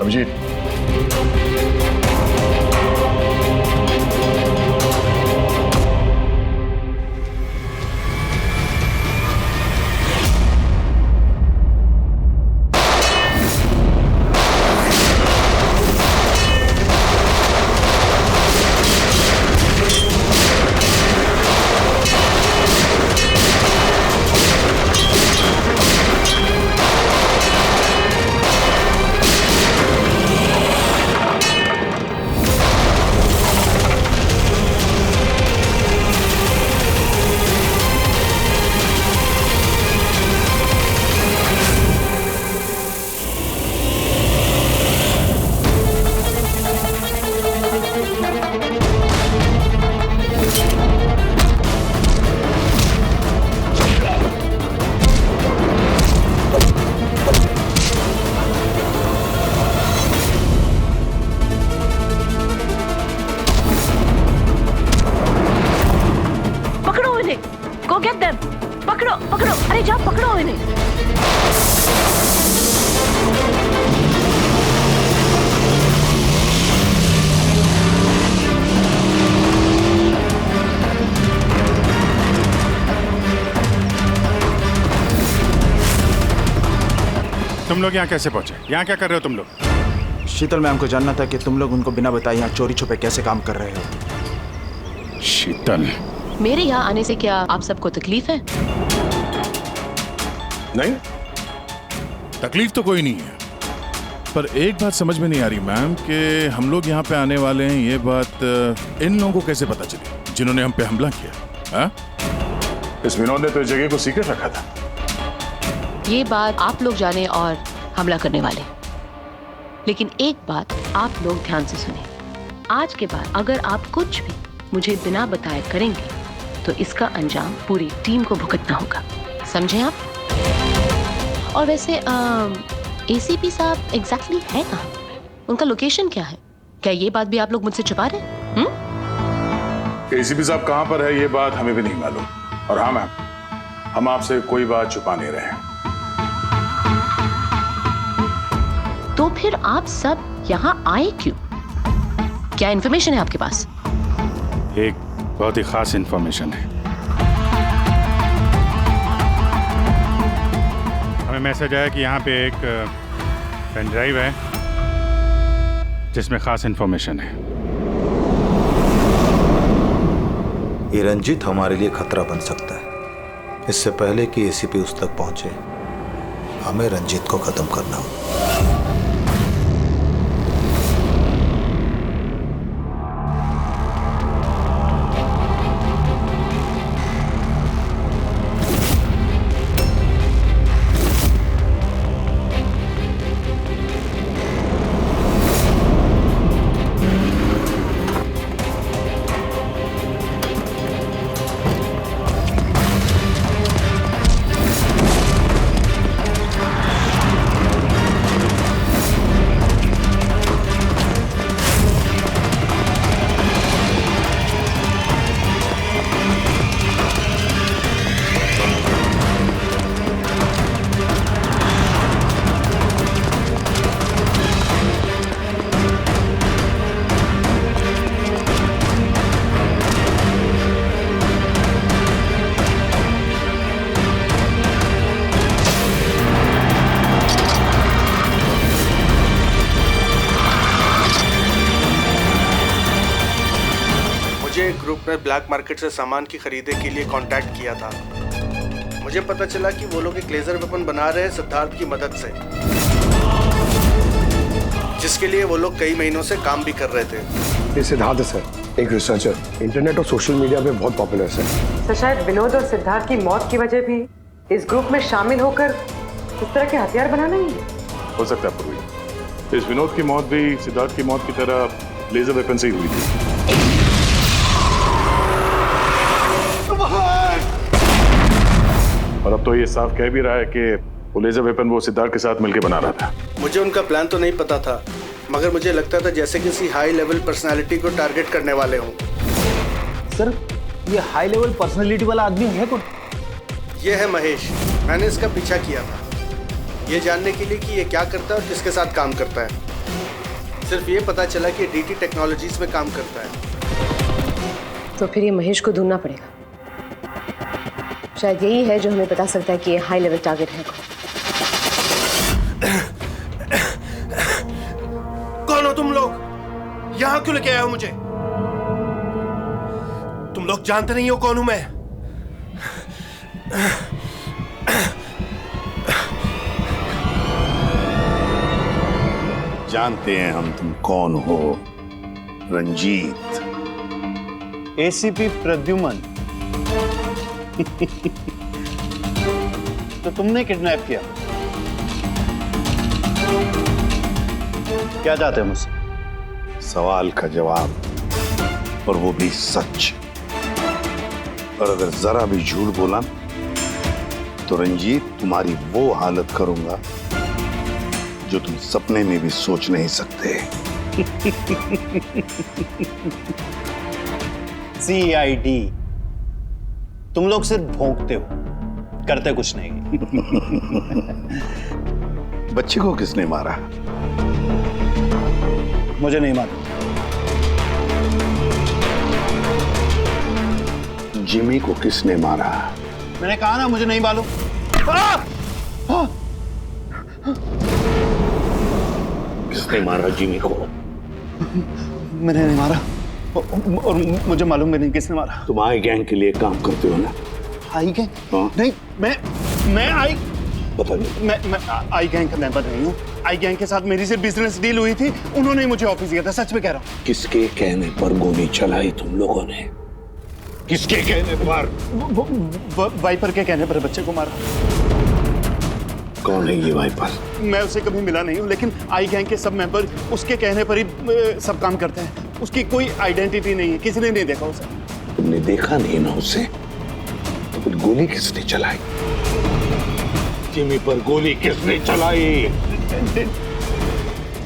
Abhijit, Go get them! पकड़ो, पकड़ो! अरे जाओ पकड़ो इन्हें! तुम लोग यहाँ कैसे पहुंचे? यहाँ क्या कर रहे हो तुम लोग? शीतल मैम को जानना था कि तुम लोग उनको बिना बताए यहाँ चोरी छुपे कैसे काम कर रहे हो। शीतल, मेरे यहाँ आने से क्या आप सबको तकलीफ है? नहीं, तकलीफ तो कोई नहीं है, पर एक बात समझ में नहीं आ रही मैम कि हम लोग यहाँ पे आने वाले हैं, ये बात इन लोगों को कैसे पता चली जिन्होंने हम पे हमला किया? हाँ? इस विनोद ने तो इस जगह को सीक्रेट रखा था। ये बात आप लोग जाने और हमला करने वाले, लेकिन एक बात आप लोग ध्यान से सुने, आज के बाद अगर आप कुछ भी मुझे बिना बताए करेंगे तो इसका अंजाम पूरी टीम को भुगतना होगा, समझे आप? और वैसे एसीपी साहब एग्जैक्टली है कहाँ? उनका लोकेशन क्या है? क्या ये बात भी आप लोग मुझसे छुपा रहे हैं? एसीपी साहब कहां पर है ये बात हमें भी नहीं मालूम। और हाँ मैम, हम आपसे कोई बात छुपा नहीं रहे हैं। तो फिर आप सब यहाँ आए क्यों? क्या इन्फॉर्मेशन है आपके पास? एक बहुत ही खास इन्फॉर्मेशन है। हमें मैसेज आया कि यहाँ पे एक पेन ड्राइव है जिसमें खास इन्फॉर्मेशन है। ये रंजीत हमारे लिए खतरा बन सकता है। इससे पहले कि एसीपी उस तक पहुंचे, हमें रंजीत को खत्म करना होगा। ग्रुप ने ब्लैक मार्केट से सामान की खरीदे के लिए कांटेक्ट किया था। मुझे पता चला कि वो लोग एक लेजर वेपन बना रहे हैं सिद्धार्थ की मदद से, जिसके लिए वो लोग कई महीनों से काम भी कर रहे थे। ये सिद्धार्थ है सर, एक रिसर्चर, इंटरनेट और सोशल मीडिया पे बहुत पॉपुलर सर। तो शायद विनोद और सिद्धार्थ की मौत की वजह भी इस ग्रुप में शामिल होकर इस तरह के हथियार बनाना ही है। हो सकता है पूर्वी, इस विनोद की मौत भी सिद्धार्थ की मौत की तरह लेजर वेपन से ही हुई थी। और अब तो ये साफ कह भी रहा है कि वो लेजर वेपन वो सिद्धार्थ के साथ मिलकर बना रहा था। मुझे उनका प्लान तो नहीं पता था, मगर मुझे लगता था जैसे किसी हाई लेवल पर्सनालिटी को टारगेट करने वाले हों। सर, ये हाई लेवल पर्सनालिटी वाला आदमी है कौन? ये है महेश। मैंने इसका पीछा किया था, ये जानने के लिए कि ये क्या करता है और किसके साथ काम करता है। सिर्फ ये पता चला कि डीटी टेक्नोलॉजीज में काम करता है। तो फिर ये महेश को ढूंढना पड़ेगा। शायद यही है जो हमें बता सकता है कि ये हाई लेवल टारगेट है। कौन हो तुम लोग? यहाँ क्यों लेके आए हो मुझे? तुम लोग जानते नहीं हो कौन हूं मैं। जानते हैं हम तुम कौन हो, रंजीत। एसीपी प्रद्युमन। तो तुमने किडनैप किया? क्या चाहते हो मुझसे? सवाल का जवाब, और वो भी सच। और अगर जरा भी झूठ बोला तो रंजीत तुम्हारी वो हालत करूंगा जो तुम सपने में भी सोच नहीं सकते। CID, तुम लोग सिर्फ भौंकते हो, करते कुछ नहीं। बच्चे को किसने मारा? मुझे नहीं मालूम। जिमी को किसने मारा? मैंने कहा ना मुझे नहीं मालूम। किसने मारा जिमी को? मैंने नहीं मारा, और मुझे मालूम भी नहीं किसने मारा। तुम आई गैंग के लिए काम करते हो ना? आई गैंग? नहीं, मैं आई पता नहीं। मैं आई गैंग का मेंबर नहीं हूँ। आई गैंग के साथ मेरी सिर्फ बिजनेस डील हुई थी, उन्होंने ही मुझे ऑफिस दिया था, सच में कह रहा हूँ। किसके कहने पर गोली चलाई तुम लोगों ने? किसके कहने पर? वाइपर के कहने पर बच्चे को मारा। कौन है ये वाइपर? मैं उसे कभी मिला नहीं हूँ, लेकिन आई गैंग के सब मेंबर उसके कहने पर ही सब काम करते हैं। उसकी कोई आइडेंटिटी नहीं है, किसी ने नहीं देखा उसे। तुमने देखा नहीं ना उसे, तो फिर गोली किसने चलाई? जिमी पर गोली किसने चलाई?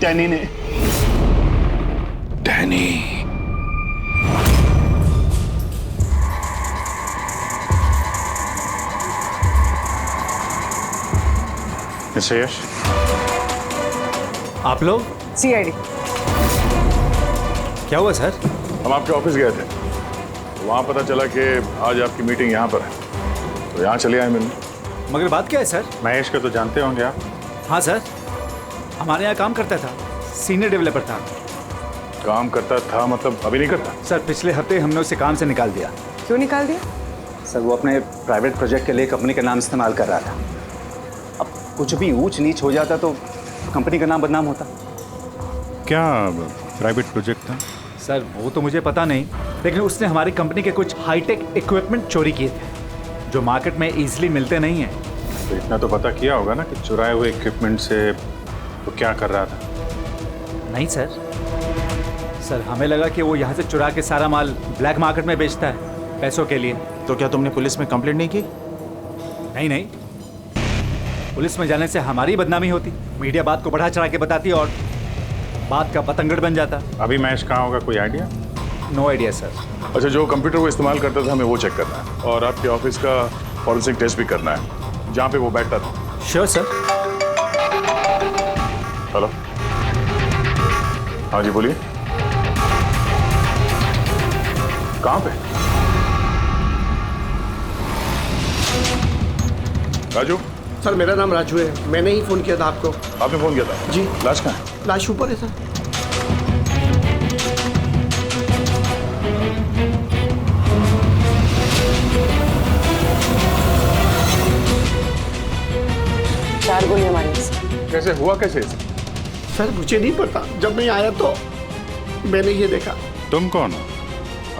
डैनी ने। डैनी? मिस्टर यश, आप लोग? सीआईडी। क्या हुआ सर? हम आपके ऑफिस गए थे, वहाँ पता चला कि आज आपकी मीटिंग यहाँ पर है, तो यहाँ चले आए मिलने। मगर बात क्या है सर? महेश को तो जानते होंगे आप? हाँ सर, हमारे यहाँ काम करता था, सीनियर डेवलपर था। काम करता था मतलब अभी नहीं करता? सर पिछले हफ्ते हमने उसे काम से निकाल दिया। क्यों निकाल दिया? सर वो अपने प्राइवेट प्रोजेक्ट के लिए कंपनी का नाम इस्तेमाल कर रहा था। अब कुछ भी ऊंच नीच हो जाता तो कंपनी का नाम बदनाम होता। क्या प्राइवेट प्रोजेक्ट था? सर वो तो मुझे पता नहीं, लेकिन उसने हमारी कंपनी के कुछ हाईटेक इक्विपमेंट चोरी किए थे जो मार्केट में इजीली मिलते नहीं हैं। तो इतना तो पता किया होगा ना कि चुराए हुए इक्विपमेंट से वो क्या कर रहा था? नहीं सर हमें लगा कि वो यहाँ से चुरा के सारा माल ब्लैक मार्केट में बेचता है पैसों के लिए। तो क्या तुमने पुलिस में कंप्लेंट नहीं की? नहीं, पुलिस में जाने से हमारी बदनामी होती, मीडिया बात को बढ़ा चढ़ा के बताती और बात का पतंगड़ बन जाता। अभी महेश कहाँ होगा, कोई आइडिया? No idea sir. अच्छा, जो कंप्यूटर को इस्तेमाल करता था हमें वो चेक करना है और आपके ऑफिस का फॉरेंसिक टेस्ट भी करना है जहाँ पे वो बैठता था। Sure sir. हेलो, हाँ जी बोलिए, कहाँ पे? राजू? सर मेरा नाम राजू है, मैंने ही फोन किया था आपको। आपने फोन किया था? जी। लाश कहाँ है? लाश ऊपर है सर। चार गोलियां मारी इसने। कैसे हुआ, कैसे? सर मुझे नहीं पता, जब मैं आया तो मैंने ये देखा। तुम कौन हो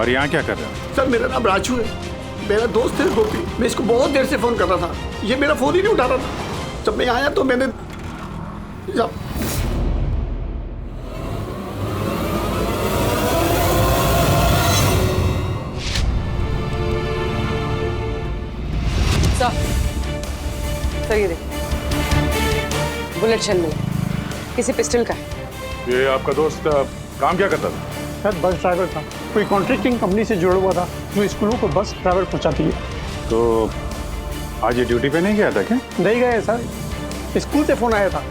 और यहाँ क्या कर रहे हो? सर मेरा नाम राजू है, मेरा दोस्त है गोपी। मैं इसको बहुत देर से फोन कर रहा था, ये मेरा फोन ही नहीं उठा रहा था। जब मैं आया तो मैंने सर ये देखिए, बुलेट चल रही है, किसी पिस्टल का है। ये आपका दोस्त काम क्या करता था? सर बस ड्राइवर था, कोई कॉन्ट्रैक्टिंग कंपनी से जुड़ा हुआ था जो स्कूलों को बस ड्राइवर पहुंचाती है। तो आज ये ड्यूटी पे नहीं गया था क्या? नहीं गए सर, स्कूल से फोन आया था,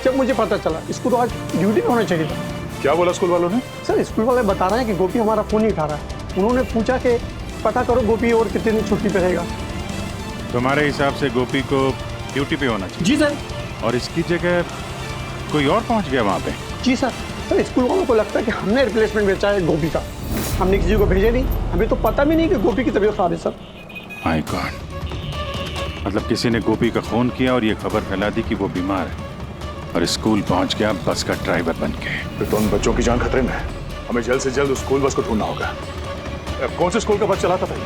जब मुझे पता चला इसको तो आज ड्यूटी पे होना चाहिए था। क्या बोला स्कूल वालों ने? सर स्कूल वाले बता रहे हैं कि गोपी हमारा फोन नहीं उठा रहा है। उन्होंने पूछा कि पता करो गोपी और कितने दिन छुट्टी पे रहेगा। तुम्हारे हिसाब से गोपी को ड्यूटी पे होना चाहिए? जी सर। और इसकी जगह कोई और पहुंच गया वहाँ पे? जी सर। सर स्कूल वालों को लगता है कि हमने रिप्लेसमेंट बेचा है गोपी का, हमने किसी को भेजा नहीं, हमें तो पता भी नहीं कि गोपी की तबीयत खराब है सर। माय गॉड, मतलब किसी ने गोपी का फोन किया और ये खबर फैला दी कि वो बीमार है और स्कूल पहुंच गया बस का ड्राइवर बन के। फिर तो उन बच्चों की जान खतरे में है, हमें जल्द से जल्द उस स्कूल बस को ढूंढना होगा। कौन से स्कूल का बस चलाता था?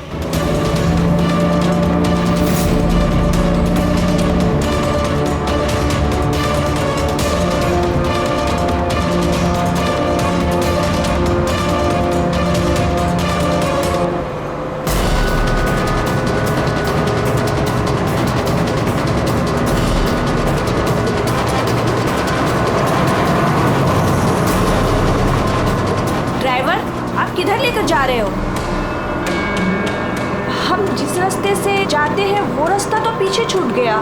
किधर लेकर जा रहे हो? हम जिस रास्ते से जाते हैं वो रास्ता तो पीछे छूट गया।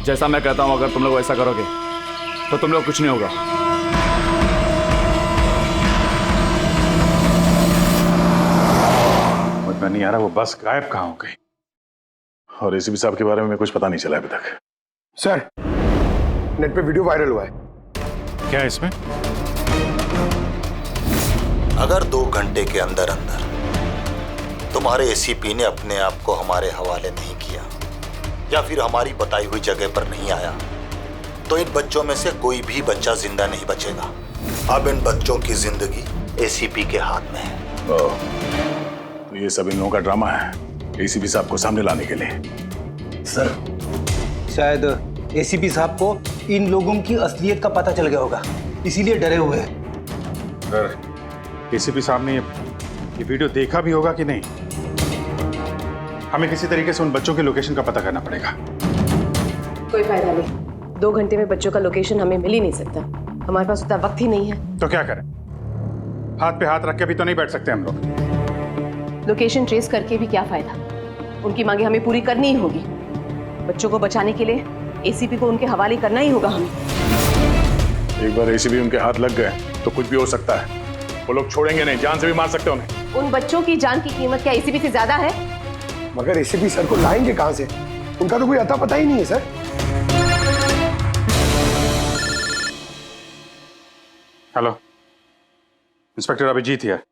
जैसा मैं कहता हूं, अगर तुम लोग ऐसा करोगे तो तुम लोग कुछ नहीं होगा। मुझे नहीं आ रहा वो बस गायब कहाँ हो गई और एसीपी साहब के बारे में कुछ पता नहीं चला अभी तक। सर नेट पे वीडियो वायरल हुआ है। क्या है इसमें? अगर 2 घंटे के अंदर अंदर तुम्हारे एसीपी ने अपने आप को हमारे हवाले नहीं किया या फिर हमारी बताई हुई जगह पर नहीं आया तो इन बच्चों में से कोई भी बच्चा जिंदा नहीं बचेगा। अब इन बच्चों की जिंदगी एसीपी के हाथ में है। तो ये सब इन लोगों का ड्रामा है एसीपी साहब को सामने लाने के लिए। सर शायद एसीपी साहब को इन लोगों की असलियत का पता चल गया होगा, इसीलिए डरे हुए हैं। सर एसीपी साहब ने ये वीडियो देखा भी होगा कि नहीं? हमें किसी तरीके से उन बच्चों के लोकेशन का पता करना पड़ेगा। कोई फायदा नहीं, 2 घंटे में बच्चों का लोकेशन हमें मिल ही नहीं सकता। हमारे पास उतना वक्त ही नहीं है। तो क्या करें? हाथ पे हाथ रख के भी तो नहीं बैठ सकते हम लोग। लोकेशन ट्रेस करके भी क्या फायदा? उनकी मांगे हमें पूरी करनी ही होगी। बच्चों को बचाने के लिए एसीपी को उनके हवाले करना ही होगा हमें। एक बार एसीपी उनके हाथ लग गए तो कुछ भी हो सकता है। वो लोग छोड़ेंगे नहीं, जान से भी मार सकते उन्हें। उन बच्चों की जान की कीमत क्या एसीपी से ज्यादा है? मगर एसीपी सर को लाएंगे कहां से? उनका तो कोई अता पता ही नहीं है सर। हेलो, इंस्पेक्टर अभिजीत है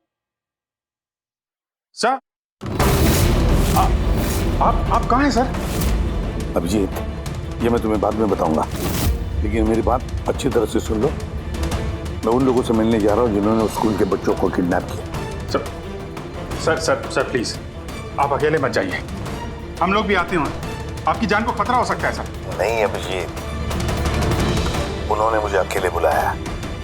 सर। आप कहाँ हैं सर? अभिजीत, ये मैं तुम्हें बाद में बताऊंगा, लेकिन मेरी बात अच्छी तरह से सुन लो। मैं उन लोगों से मिलने जा रहा हूँ जिन्होंने स्कूल के बच्चों को किडनैप किया। सर प्लीज आप अकेले मत जाइए, हम लोग भी आते हैं। आपकी जान को खतरा हो सकता है सर। नहीं अभिजीत, उन्होंने मुझे अकेले बुलाया है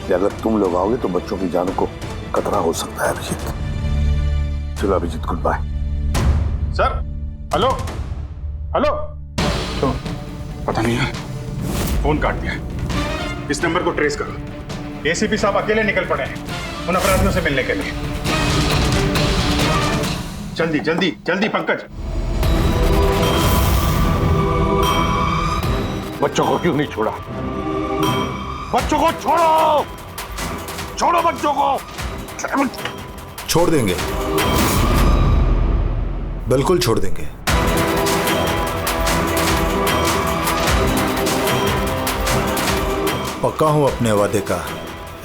कि अगर तुम लोग आओगे तो बच्चों की जान को खतरा हो सकता है। अभिजीत चलो Abhijeet, good bye. Sir hello hello, तो पता नहीं है फोन काट दिया। इस नंबर को ट्रेस करो। एसीपी साहब अकेले निकल पड़े हैं उन अपराधियों से मिलने के लिए। जल्दी जल्दी जल्दी पंकज। बच्चों को क्यों नहीं छोड़ा? बच्चों को छोड़ो, छोड़ो बच्चों को। छोड़ देंगे, बिल्कुल छोड़ देंगे। पक्का हूं अपने वादे का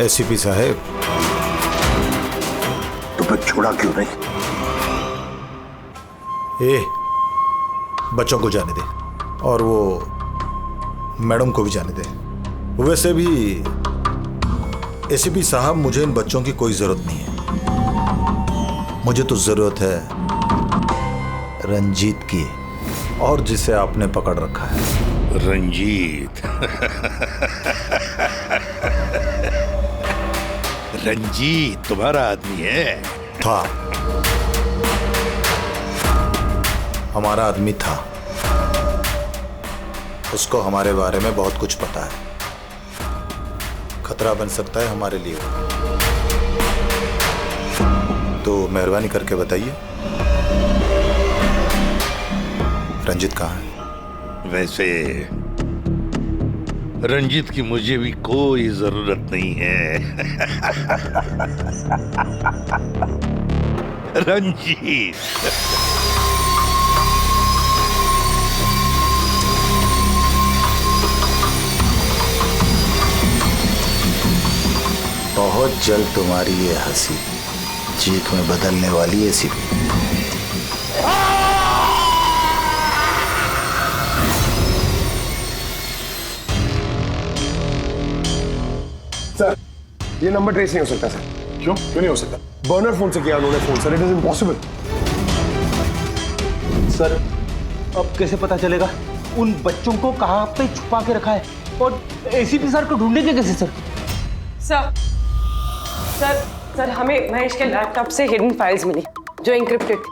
एसीपी साहब। तो फिर छोड़ा क्यों नहीं? बच्चों को जाने दे और वो मैडम को भी जाने दे। वैसे भी एसीपी साहब, मुझे इन बच्चों की कोई जरूरत नहीं है। मुझे तो जरूरत है रंजीत की, और जिसे आपने पकड़ रखा है। रंजीत रंजीत तुम्हारा आदमी है? था, हमारा आदमी था। उसको हमारे बारे में बहुत कुछ पता है। खतरा बन सकता है हमारे लिए, तो मेहरबानी करके बताइए रंजीत कहाँ है? वैसे रंजीत की मुझे भी कोई जरूरत नहीं है। रंजीत बहुत जल्द तुम्हारी ये हंसी चीख में बदलने वाली है एसीपी। सर ये नंबर ट्रेस नहीं हो सकता सर। क्यों नहीं हो सकता? बर्नर फोन से किया उन्होंने phone sir, it is impossible. Sir अब कैसे पता चलेगा उन बच्चों को कहाँ पे छुपा के रखा है? और एसीपी सर को ढूंढेंगे कैसे सर? सर हमें महेश के लैपटॉप से हिडन फाइल्स मिली जो इंक्रिप्टेड थी।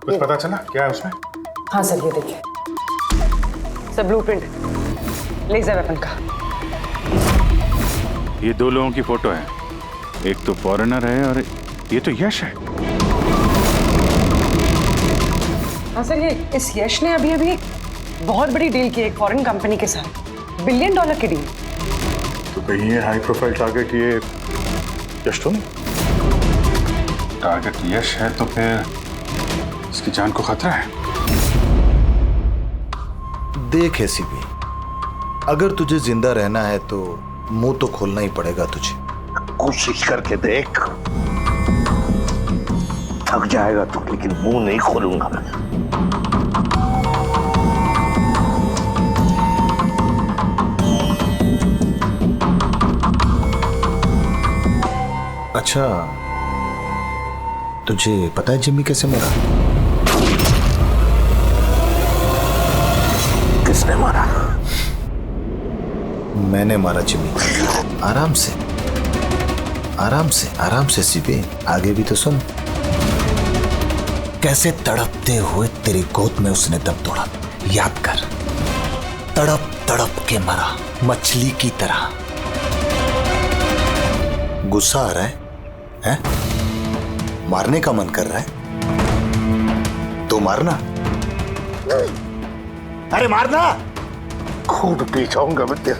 कुछ पता चला क्या है उसमें? हाँ सर, ये देखिए सर, ब्लूप्रिंट लेजर वेपन का। ये 2 लोगों की फोटो है, एक तो फॉरेनर है और ये तो यश है। हाँ सर, ये इस यश ने अभी अभी बहुत बड़ी डील की है एक फॉरेन कंपनी के साथ, $1 बिलियन की डील। तो कहीं ये हाई प्रोफाइल टारगेट ये यश तो नहीं? टारगेट यश है तो फिर इसकी जान को खतरा है। देख एसीपी, अगर तुझे जिंदा रहना है तो मुंह तो खोलना ही पड़ेगा तुझे। कोशिश करके देख। थक जाएगा तो, लेकिन मुंह नहीं खोलूंगा मैं। अच्छा, तुझे पता है जिम्मी कैसे मरा? किसने मारा? मैंने मारा जिम्मी। आराम से आराम से आराम से सीबे, आगे भी तो सुन। कैसे तड़पते हुए तेरी गोद में उसने दम तोड़ा, याद कर। तड़प तड़प के मरा, मछली की तरह। गुस्सा आ रहा है? हैं? मारने का मन कर रहा है तो मारना। अरे मारना, खूब पी जाऊंगा मैं तेरा।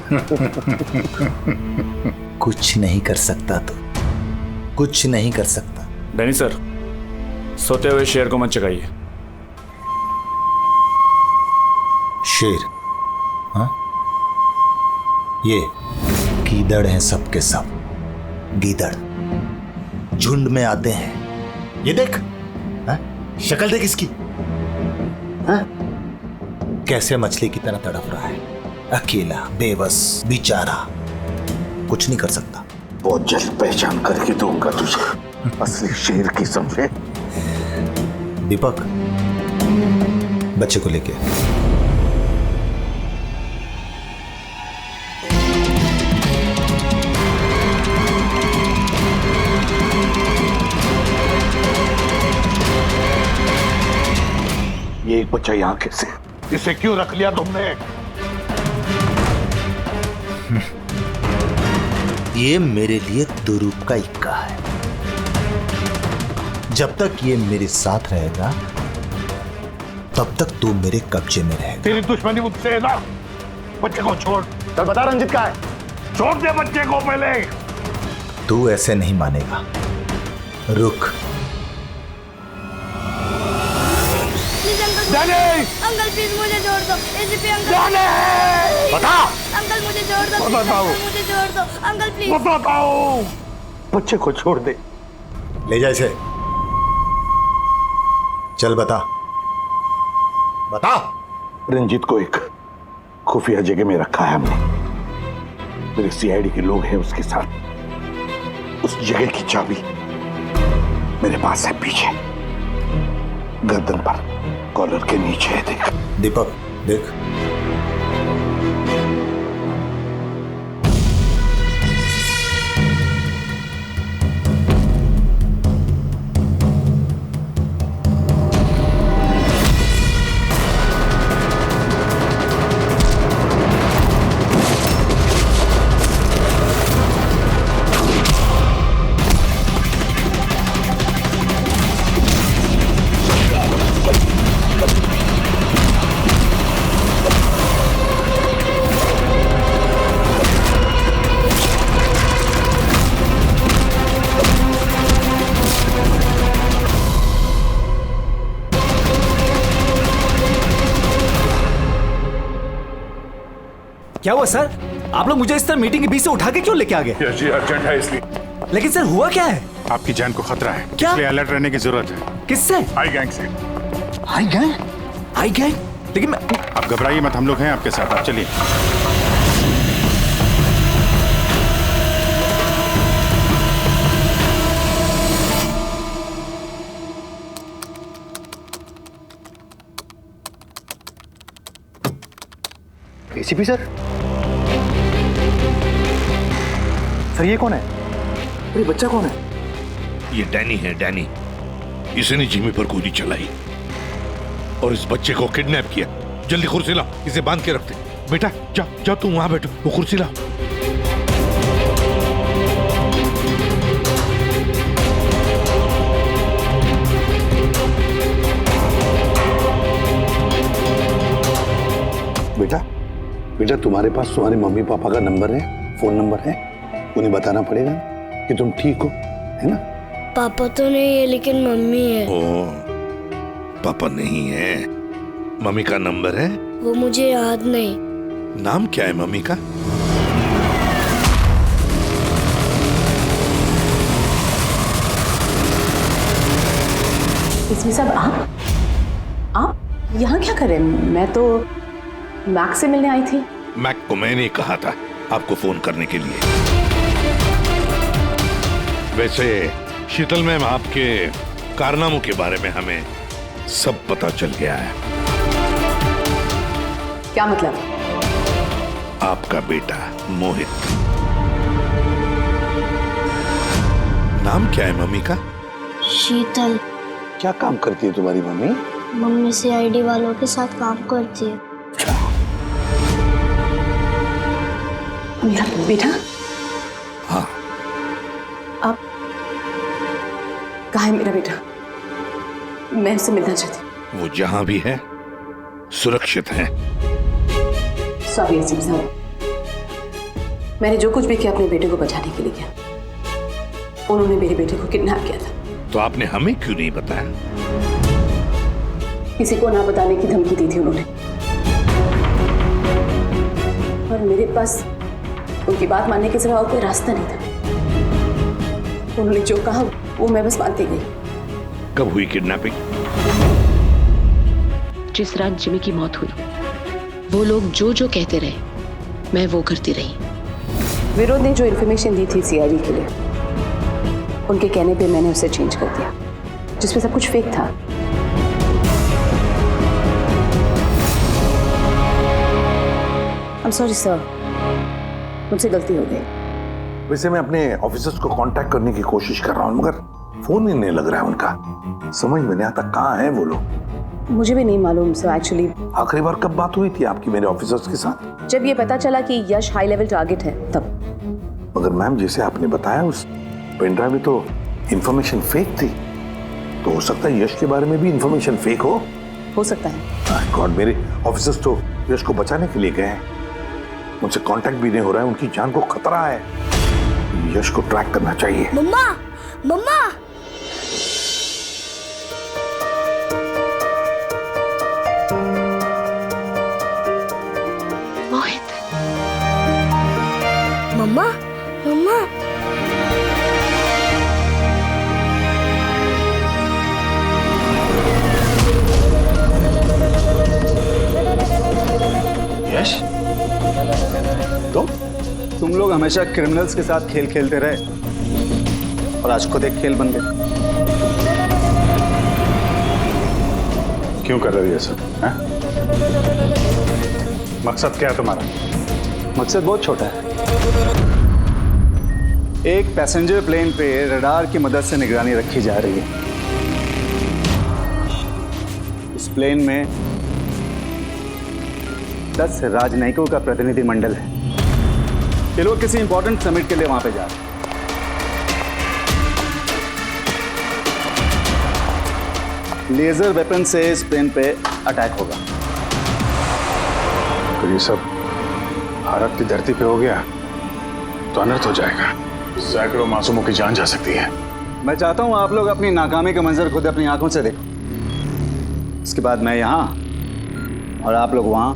कुछ नहीं कर सकता तो, कुछ नहीं कर सकता। डैनी सर, सोते हुए शेर को मत चगाइए। शेर? हाँ, ये गीदड़ हैं सबके सब। गीदड़ झुंड में आते हैं। ये देख, हाँ? शक्ल देख इसकी, हाँ? कैसे मछली की तरह तड़प रहा है, अकेला, बेबस, बेचारा, कुछ नहीं कर सकता। बहुत जल्द पहचान करके दूंगा तुझे असली शेर की, समझे? दीपक, बच्चे को लेके। ये एक बच्चा यहाँ कैसे? इसे क्यों रख लिया तुमने? ये मेरे लिए दुरूप का इक्का है। जब तक ये मेरे साथ रहेगा तब तक तू मेरे कब्जे में रहेगा। तेरी दुश्मनी मुझसे है ना? बच्चे को छोड़। चल बता रंजित का है, छोड़ दे बच्चे को पहले। तू ऐसे नहीं मानेगा, रुक। अंकल प्लीज मुझे छोड़ दो। एसीपी अंकल, बता। अंकल मुझे छोड़ दो। बताओ। मुझे छोड़ दो अंकल प्लीज। बताओ। बच्चे को छोड़ दे। ले जा इसे। चल बता, बता। रंजीत को एक खुफिया जगह में रखा है हमने। मेरे सीआईडी के लोग हैं उसके साथ। उस जगह की चाबी मेरे पास है, पीछे गर्दन पर कॉलर के नीचे है। देख दीपक, देख। क्या हुआ सर? आप लोग मुझे इस तरह मीटिंग के बीच से उठा के क्यों लेके आ गए? यस जी, अर्जेंट है इसलिए। लेकिन सर हुआ क्या है? आपकी जान को खतरा है, क्या? इसलिए अलर्ट रहने की जरूरत है। किससे? आई गैंग से। आई गैंग? आई गैंग? लेकिन मैं... आप घबराइए मत, हम लोग हैं आपके साथ, आप चलिए। एसीपी सर, सर ये कौन है? ये बच्चा कौन है? ये डैनी है, डैनी। इसने जिमी पर गोली चलाई और इस बच्चे को किडनैप किया। जल्दी कुर्सी लाओ, इसे बांध के रखते। बेटा जा जा, तू वहां बैठो, वो कुर्सी लाओ। बेटा बेटा, तुम्हारे पास तुम्हारे मम्मी पापा का नंबर है, फोन नंबर है? उन्हें बताना पड़ेगा कि तुम ठीक हो, है ना? पापा तो नहीं है लेकिन मम्मी है। ओ, पापा नहीं है, मम्मी का नंबर है? वो मुझे याद नहीं। नाम क्या है मम्मी का? इसमें सब आप यहाँ क्या कर रहे हैं? मैं तो मैक्स से मिलने आई थी। मैक को मैंने कहा था आपको फोन करने के लिए। वैसे शीतल मैम, आपके कारनामों के बारे में हमें सब पता चल गया है। क्या मतलब? आपका बेटा मोहित। नाम क्या है मम्मी का? शीतल। क्या काम करती है तुम्हारी मम्मी? मम्मी CID वालों के साथ काम करती है। मेरा बेटा? हाँ। आप कहाँ है मेरा बेटा? मैं उससे मिलना चाहती हूँ। वो जहां भी है सुरक्षित है। सॉरी एसीपी साहब, मैंने जो कुछ भी किया अपने बेटे को बचाने के लिए किया। उन्होंने मेरे बेटे को किडनैप किया था। तो आपने हमें क्यों नहीं बताया? किसी को ना बताने की धमकी दी थी उन्होंने, और मेरे पास उनकी बात मानने के सिवा और कोई रास्ता नहीं था। उन्होंने जो कहा वो मैं बस मानती गई। कब हुई किडनैपिंग? जिस रात जिमी की मौत हुई, वो लोग जो जो कहते रहे मैं वो करती रही। विरोध ने जो इन्फॉर्मेशन दी थी CID के लिए, उनके कहने पे मैंने उसे चेंज कर दिया, जिसमें सब कुछ फेक था। I'm sorry sir, मुझसे गलती हो गई। वैसे मैं अपने ऑफिसर्स को कांटेक्ट करने की कोशिश कर रहा हूँ, मगर फोन ही नहीं लग रहा है उनका। समझ में नहीं आता कहाँ है वो लोग। मुझे भी नहीं मालूम सर एक्चुअली। आखिरी बार कब बात हुई थी आपकी मेरे ऑफिसर्स के साथ? जब ये पता चला कि यश हाई लेवल टारगेट है तब। मगर मैम, जैसे आपने बताया उस पेन ड्राइव में तो इंफॉर्मेशन फेक थी, तो हो सकता है यश के बारे में भी इंफॉर्मेशन फेक हो सकता है। गॉड, मेरे ऑफिसर्स तो यश को बचाने के लिए गए हैं। उनसे कांटेक्ट भी नहीं हो रहा है, उनकी जान को खतरा है। यश को ट्रैक करना चाहिए। मम्मा, मम्मा। मोहित। मम्मा, मम्मा। यश, तुम लोग हमेशा क्रिमिनल्स के साथ खेल खेलते रहे और आज खुद एक खेल बन गए। क्यों कर रहे हो ये सब? मकसद क्या है तुम्हारा? मकसद बहुत छोटा है। एक पैसेंजर प्लेन पे रडार की मदद से निगरानी रखी जा रही है। इस प्लेन में 10 राजनयिकों का प्रतिनिधि मंडल है। ये लोग किसी इंपॉर्टेंट समिट के लिए वहां पे जा रहे हैं। लेजर वेपन से इस प्लेन पे अटैक होगा। तो ये सब भारत की धरती पे हो गया तो अनर्थ हो जाएगा। सैकड़ों मासूमों की जान जा सकती है। मैं चाहता हूं आप लोग अपनी नाकामी का मंजर खुद अपनी आंखों से देखो। उसके बाद मैं यहां और आप लोग वहां।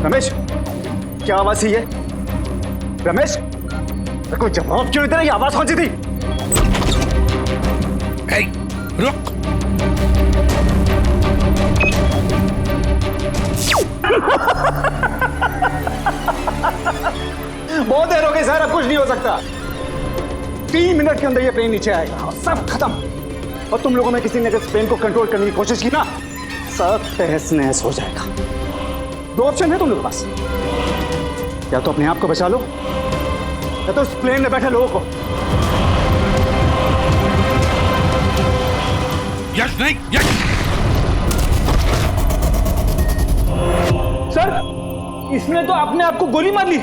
रमेश, क्या आवाज थी ये? रमेश, कोई जवाब क्यों नहीं दे रहा? ये आवाज कौन सी थी? रुक। बहुत देर हो गई सर, अब कुछ नहीं हो सकता। 3 मिनट के अंदर ये प्लेन नीचे आएगा और सब खत्म। और तुम लोगों में किसी ने अगर इस प्लेन को कंट्रोल करने की कोशिश की ना, सब तहस नहस हो जाएगा। 2 ऑप्शन है तुम लोगों के पास, या तो अपने आप को बचा लो या तो इस प्लेन में बैठे लोगों को। यश नहीं, यश। सर, इसने तो अपने आप को गोली मार ली।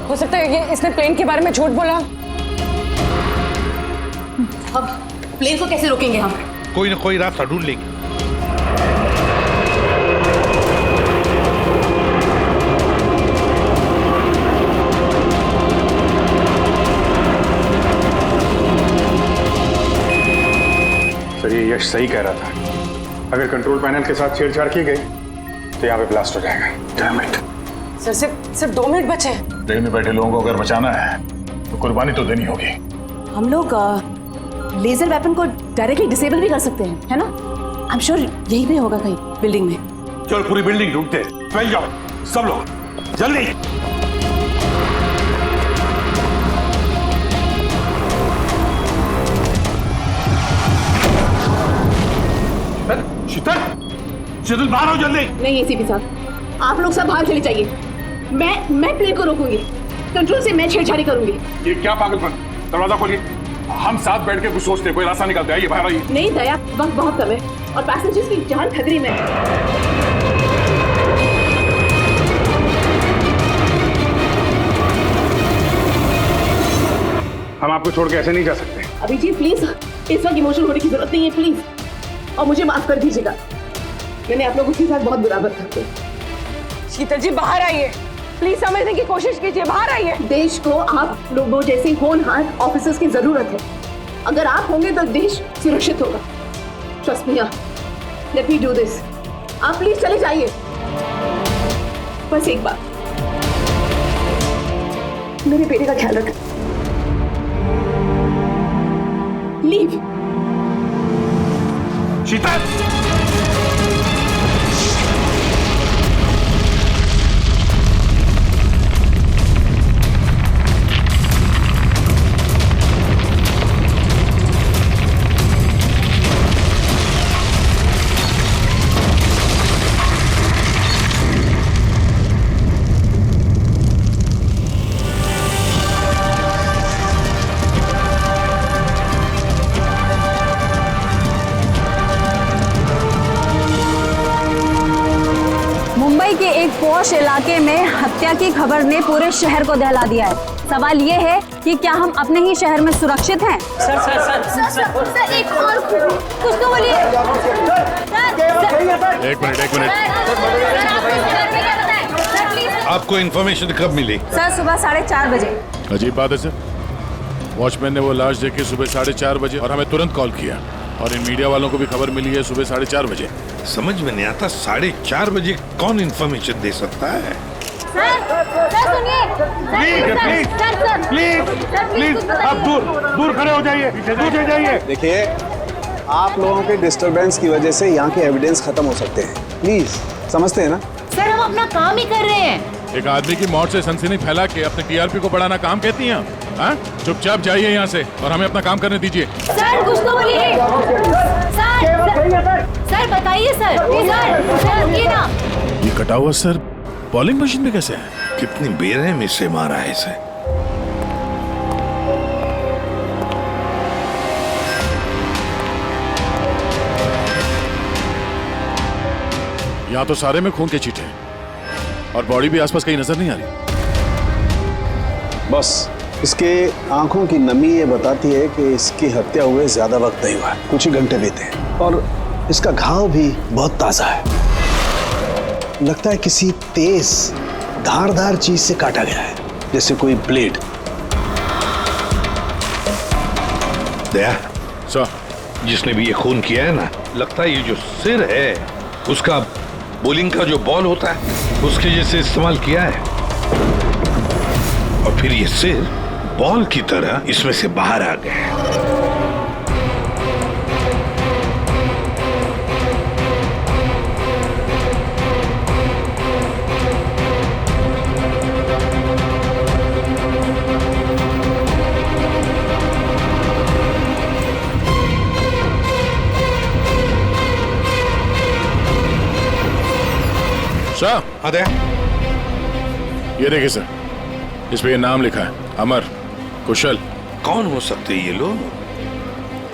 हो सकता है ये इसने प्लेन के बारे में झूठ बोला। अब प्लेन को कैसे रोकेंगे हम? कोई ना कोई रास्ता ढूंढ लेंगे। सर, ये यश सही कह रहा था। अगर कंट्रोल पैनल के साथ छेड़छाड़ की गई तो यहाँ पे ब्लास्ट हो जाएगा। Damn it. सर सिर्फ 2 मिनट बचे हैं। ट्रेन में बैठे लोगों को अगर बचाना है तो कुर्बानी तो देनी होगी। हम लोग लेजर वेपन को डायरेक्टली डिसेबल भी कर सकते हैं, है ना? आई एम श्योर यही भी होगा कहीं बिल्डिंग में। चल पूरी बिल्डिंग ढूंढते, फैल जाओ सब लोग, जल्दी। शीतल, शीतल बाहर आओ जल्दी। नहीं एसीपी साहब, आप लोग सब बाहर चले जाइए। मैं प्लेन को रोकूंगी, कंट्रोल से मैं छेड़छाड़ी करूंगी। ये क्या पागलपन? दरवाजा खोलिए, हम साथ बैठ के कुछ सोचते हैं, कोई रास्ता निकलता है। ये बाहर आइए। नहीं दया, वक्त बहुत कम है और पैसेंजर्स की जान खतरे में है। हम आपको छोड़ के ऐसे नहीं जा सकते। अभिजीत प्लीज, इस वक्त इमोशनल होने की जरूरत नहीं है प्लीज, और मुझे माफ कर दीजिएगा। मैंने आप लोगों के साथ बहुत बुरा बर्ताव किया। शीतल जी बाहर आइए, प्लीज समझने की कोशिश कीजिए, बाहर आइए। देश को आप लोगों जैसे होनहार ऑफिसर्स की जरूरत है। अगर आप होंगे तो देश सुरक्षित होगा। Trust me, let me do this. आप प्लीज चले जाइए। बस एक बार, मेरे बेटे का ख्याल रखें। लीव। शीतल, पॉश इलाके में हत्या की खबर ने पूरे शहर को दहला दिया है। सवाल ये है कि क्या हम अपने ही शहर में सुरक्षित हैं? सर एक और कुछ तो बोलिए। एक मिनट। आपको इन्फॉर्मेशन कब मिली? सर सुबह 4:30 बजे। अजीब बात है सर, वॉचमैन ने वो लाश देखी सुबह 4:30 बजे और हमें तुरंत कॉल किया, और इन मीडिया वालों को भी खबर मिली है सुबह 4:30 बजे। समझ में नहीं आता 4:30 बजे कौन इन्फॉर्मेशन दे सकता है? प्लीज आप दूर खड़े हो जाइए, दूर जाइए। देखिए, आप लोगों के डिस्टरबेंस की वजह से यहाँ के एविडेंस खत्म हो सकते हैं। प्लीज समझते हैं ना? सर हम अपना काम ही कर रहे हैं। एक आदमी की मौत से सनसनी फैला के अपने टीआरपी को बढ़ाना काम कहती हैं? हाँ, चुपचाप जाइए यहाँ से और हमें अपना काम करने दीजिए। सर कुछ तो बोलिए। सर बताइए सर ये ना। ये कटा हुआ सर बॉलिंग मशीन में कैसे है? कितनी बेरहमी से मारा है इसे। यहाँ तो सारे में खून के छींटे हैं और बॉडी भी आसपास कहीं नजर नहीं आ रही। बस इसके आंखों की नमी ये बताती है कि इसकी हत्या हुए ज्यादा वक्त नहीं हुआ है, कुछ ही घंटे बीते हैं। और इसका घाव भी बहुत ताजा है, लगता है किसी तेज धारदार चीज से काटा गया है, जैसे कोई ब्लेड। दया सर, जिसने भी ये खून किया है ना, लगता है ये जो सिर है उसका बॉलिंग का जो बॉल होता है उसके जैसे इस्तेमाल किया है, और फिर ये सिर बॉल की तरह इसमें से बाहर आ गया है। सर। हाँ दे। ये देखिए सर, इस पे ये नाम लिखा है, अमर कुशल। कौन हो सकते ये लोग?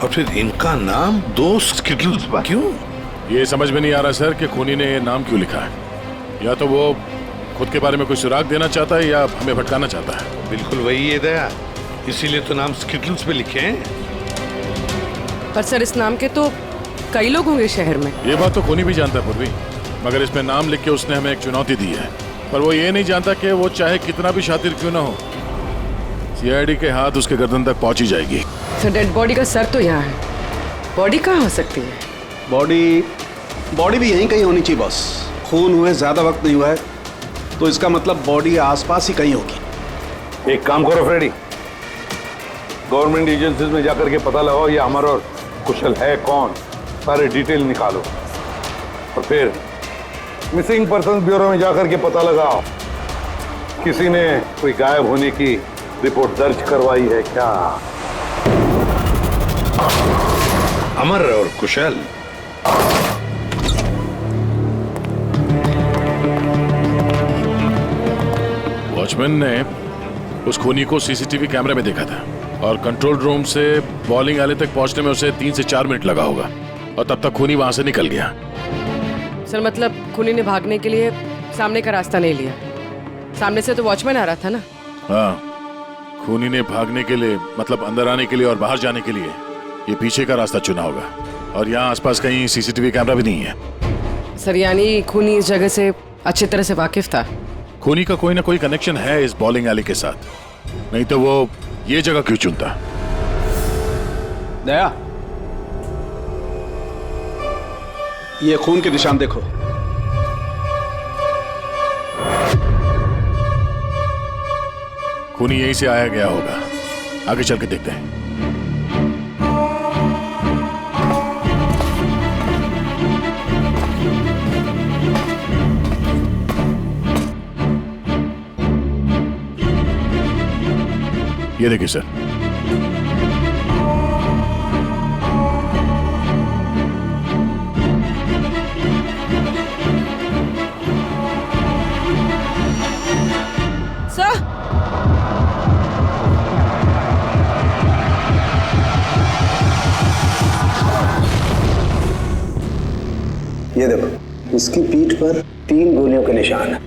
और फिर इनका नाम दोस्त स्किटल्स क्यों? ये समझ में नहीं आ रहा सर कि खूनी ने ये नाम क्यों लिखा है। या तो वो खुद के बारे में कोई सुराग देना चाहता है या हमें भटकाना चाहता है। बिल्कुल वही है दया, इसीलिए तो नाम स्किटल्स पे लिखे हैं। पर सर इस नाम के तो कई लोग होंगे शहर में। ये बात तो खूनी भी जानता है पूर्वी, मगर इसमें नाम लिख के उसने हमें एक चुनौती दी है। पर वो ये नहीं जानता कि वो चाहे कितना भी शातिर क्यों ना हो, सीआईडी के हाथ उसके गर्दन तक पहुंच ही जाएगी। सर डेड बॉडी का सर तो यहाँ है, बॉडी कहाँ हो सकती है? बॉडी भी यहीं कहीं होनी चाहिए बॉस। खून हुए ज्यादा वक्त नहीं हुआ है तो इसका मतलब बॉडी आसपास ही कहीं होगी। एक काम करो फ्रेडी, गवर्नमेंट एजेंसीज में जाकर के पता लगाओ ये अमर और कुशल है कौन, सारे डिटेल निकालो और फिर मिसिंग पर्सन ब्यूरो में जाकर के पता लगाओ किसी ने कोई गायब होने की रिपोर्ट दर्ज करवाई है क्या। अमर और कुशल वॉचमैन ने उस खूनी को सीसीटीवी कैमरे में देखा था और कंट्रोल रूम से बॉलिंग एली तक पहुंचने में उसे 3 से 4 मिनट लगा होगा और तब तक खूनी वहां से निकल गया। सर मतलब खूनी ने भागने के लिए सामने का रास्ता नहीं लिया, सामने से तो वॉचमैन आ रहा था ना। हाँ, खूनी ने भागने के लिए मतलब अंदर आने के लिए और बाहर जाने के लिए ये पीछे का रास्ता चुना होगा और यहाँ आसपास कहीं सीसीटीवी कैमरा भी नहीं है। सर यानी खूनी इस जगह से अच्छी तरह से वाकिफ था। खूनी का कोई ना कोई कनेक्शन है इस बॉलिंग एली के साथ, नहीं तो वो ये जगह क्यों चुनता। दया, ये खून के निशान देखो। खूनी यहीं से आया गया होगा, आगे चल के देखते हैं। ये देखिए सर, सर ये देखो, इसकी पीठ पर 3 गोलियों के निशान है।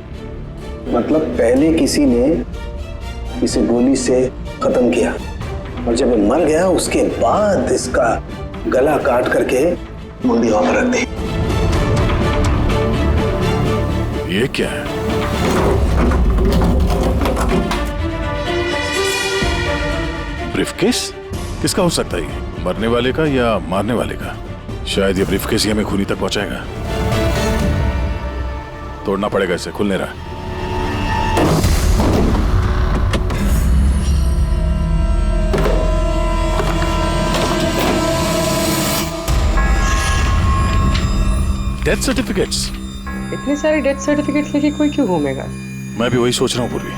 मतलब पहले किसी ने इसे गोली से खत्म किया और जब ये मर गया उसके बाद इसका गला काट करके मुंडी वहां पर रख दी। ये क्या है? ब्रीफकेस? किसका हो सकता है ये? मरने वाले का या मारने वाले का? शायद ये ब्रीफकेस ही हमें खूनी तक पहुंचाएगा। तोड़ना पड़ेगा इसे, खुल नहीं रहा। Death certificates? इतने सारे डेथ सर्टिफिकेट्स लेके कोई क्यों घूमेगा? मैं भी वही सोच रहा हूँ पूर्वी,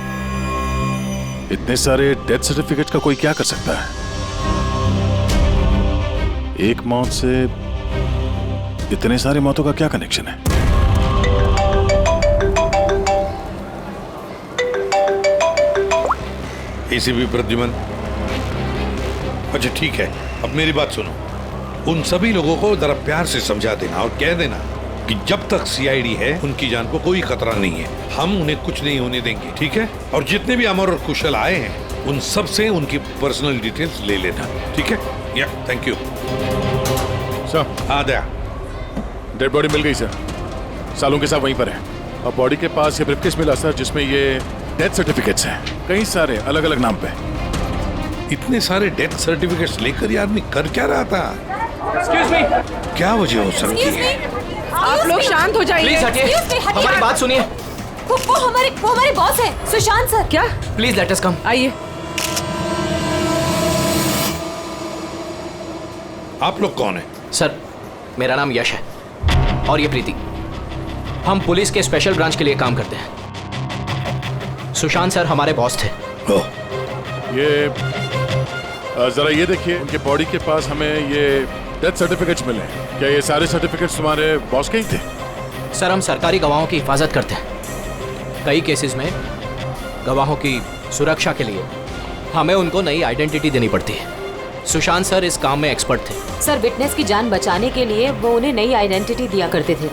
इतने सारे डेथ सर्टिफिकेट्स का कोई क्या कर सकता है? एक मौत से इतने सारे मौतों का क्या कनेक्शन है? एसीपी प्रद्युमन, अच्छा ठीक है, अब मेरी बात सुनो। उन सभी लोगों को जरा प्यार से समझा देना और कह देना कि जब तक सीआईडी है उनकी जान को कोई खतरा नहीं है, हम उन्हें कुछ नहीं होने देंगे, ठीक है? और जितने भी अमर और कुशल आए हैं उन सब से उनकी पर्सनल डिटेल्स ले लेना, ठीक है? या थैंक यू सर। हाँ दया, डेड बॉडी मिल गई सर, सालों के साथ वहीं पर है और बॉडी के पास ये ब्रीफकेस मिला सर जिसमें ये डेथ सर्टिफिकेट्स हैं, कई सारे अलग अलग नाम पे। इतने सारे डेथ सर्टिफिकेट्स लेकर ये आदमी कर क्या रहा था? Excuse me. क्या वजह हो सकती है? आप लोग शांत हो जाइए। प्लीज हटिए, हमारी बात सुनिए। वो हमारे बॉस है, सुशांत सर। क्या? प्लीज लेट अस कम। आइए। आप लोग कौन है? सर मेरा नाम यश है और ये प्रीति, हम पुलिस के स्पेशल ब्रांच के लिए काम करते हैं। सुशांत सर हमारे बॉस थे। ये जरा ये देखिए, उनके बॉडी के पास हमें ये डेथ सर्टिफिकेट्स मिले हैं। क्या ये सारे सर्टिफिकेट्स तुम्हारे बॉस के ही थे? सर हम सरकारी गवाहों की हिफाजत करते हैं। कई केसेस में गवाहों की सुरक्षा के लिए हमें उनको नई आइडेंटिटी देनी पड़ती है। सुशांत सर इस काम में एक्सपर्ट थे। सर विटनेस की जान बचाने के लिए वो उन्हें नई आइडेंटिटी दिया करते थे,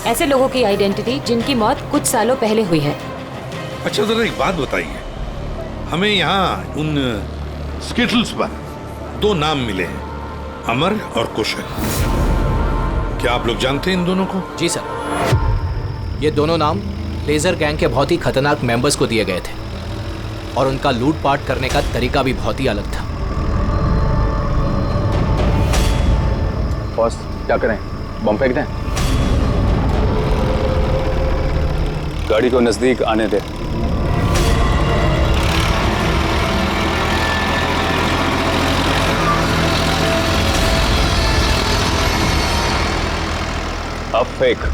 ऐसे लोगों की आइडेंटिटी जिनकी मौत कुछ सालों पहले हुई है। अच्छा जरा एक बात बताइए, हमें यहाँ उन स्किटल्स पर 2 नाम मिले हैं, अमर और कुशल। क्या आप लोग जानते हैं इन दोनों को? जी सर, ये दोनों नाम लेजर गैंग के बहुत ही खतरनाक मेंबर्स को दिए गए थे और उनका लूटपाट करने का तरीका भी बहुत ही अलग था। बॉस क्या करें, बम फेंक दें? गाड़ी को नजदीक आने दे। अब फेंक।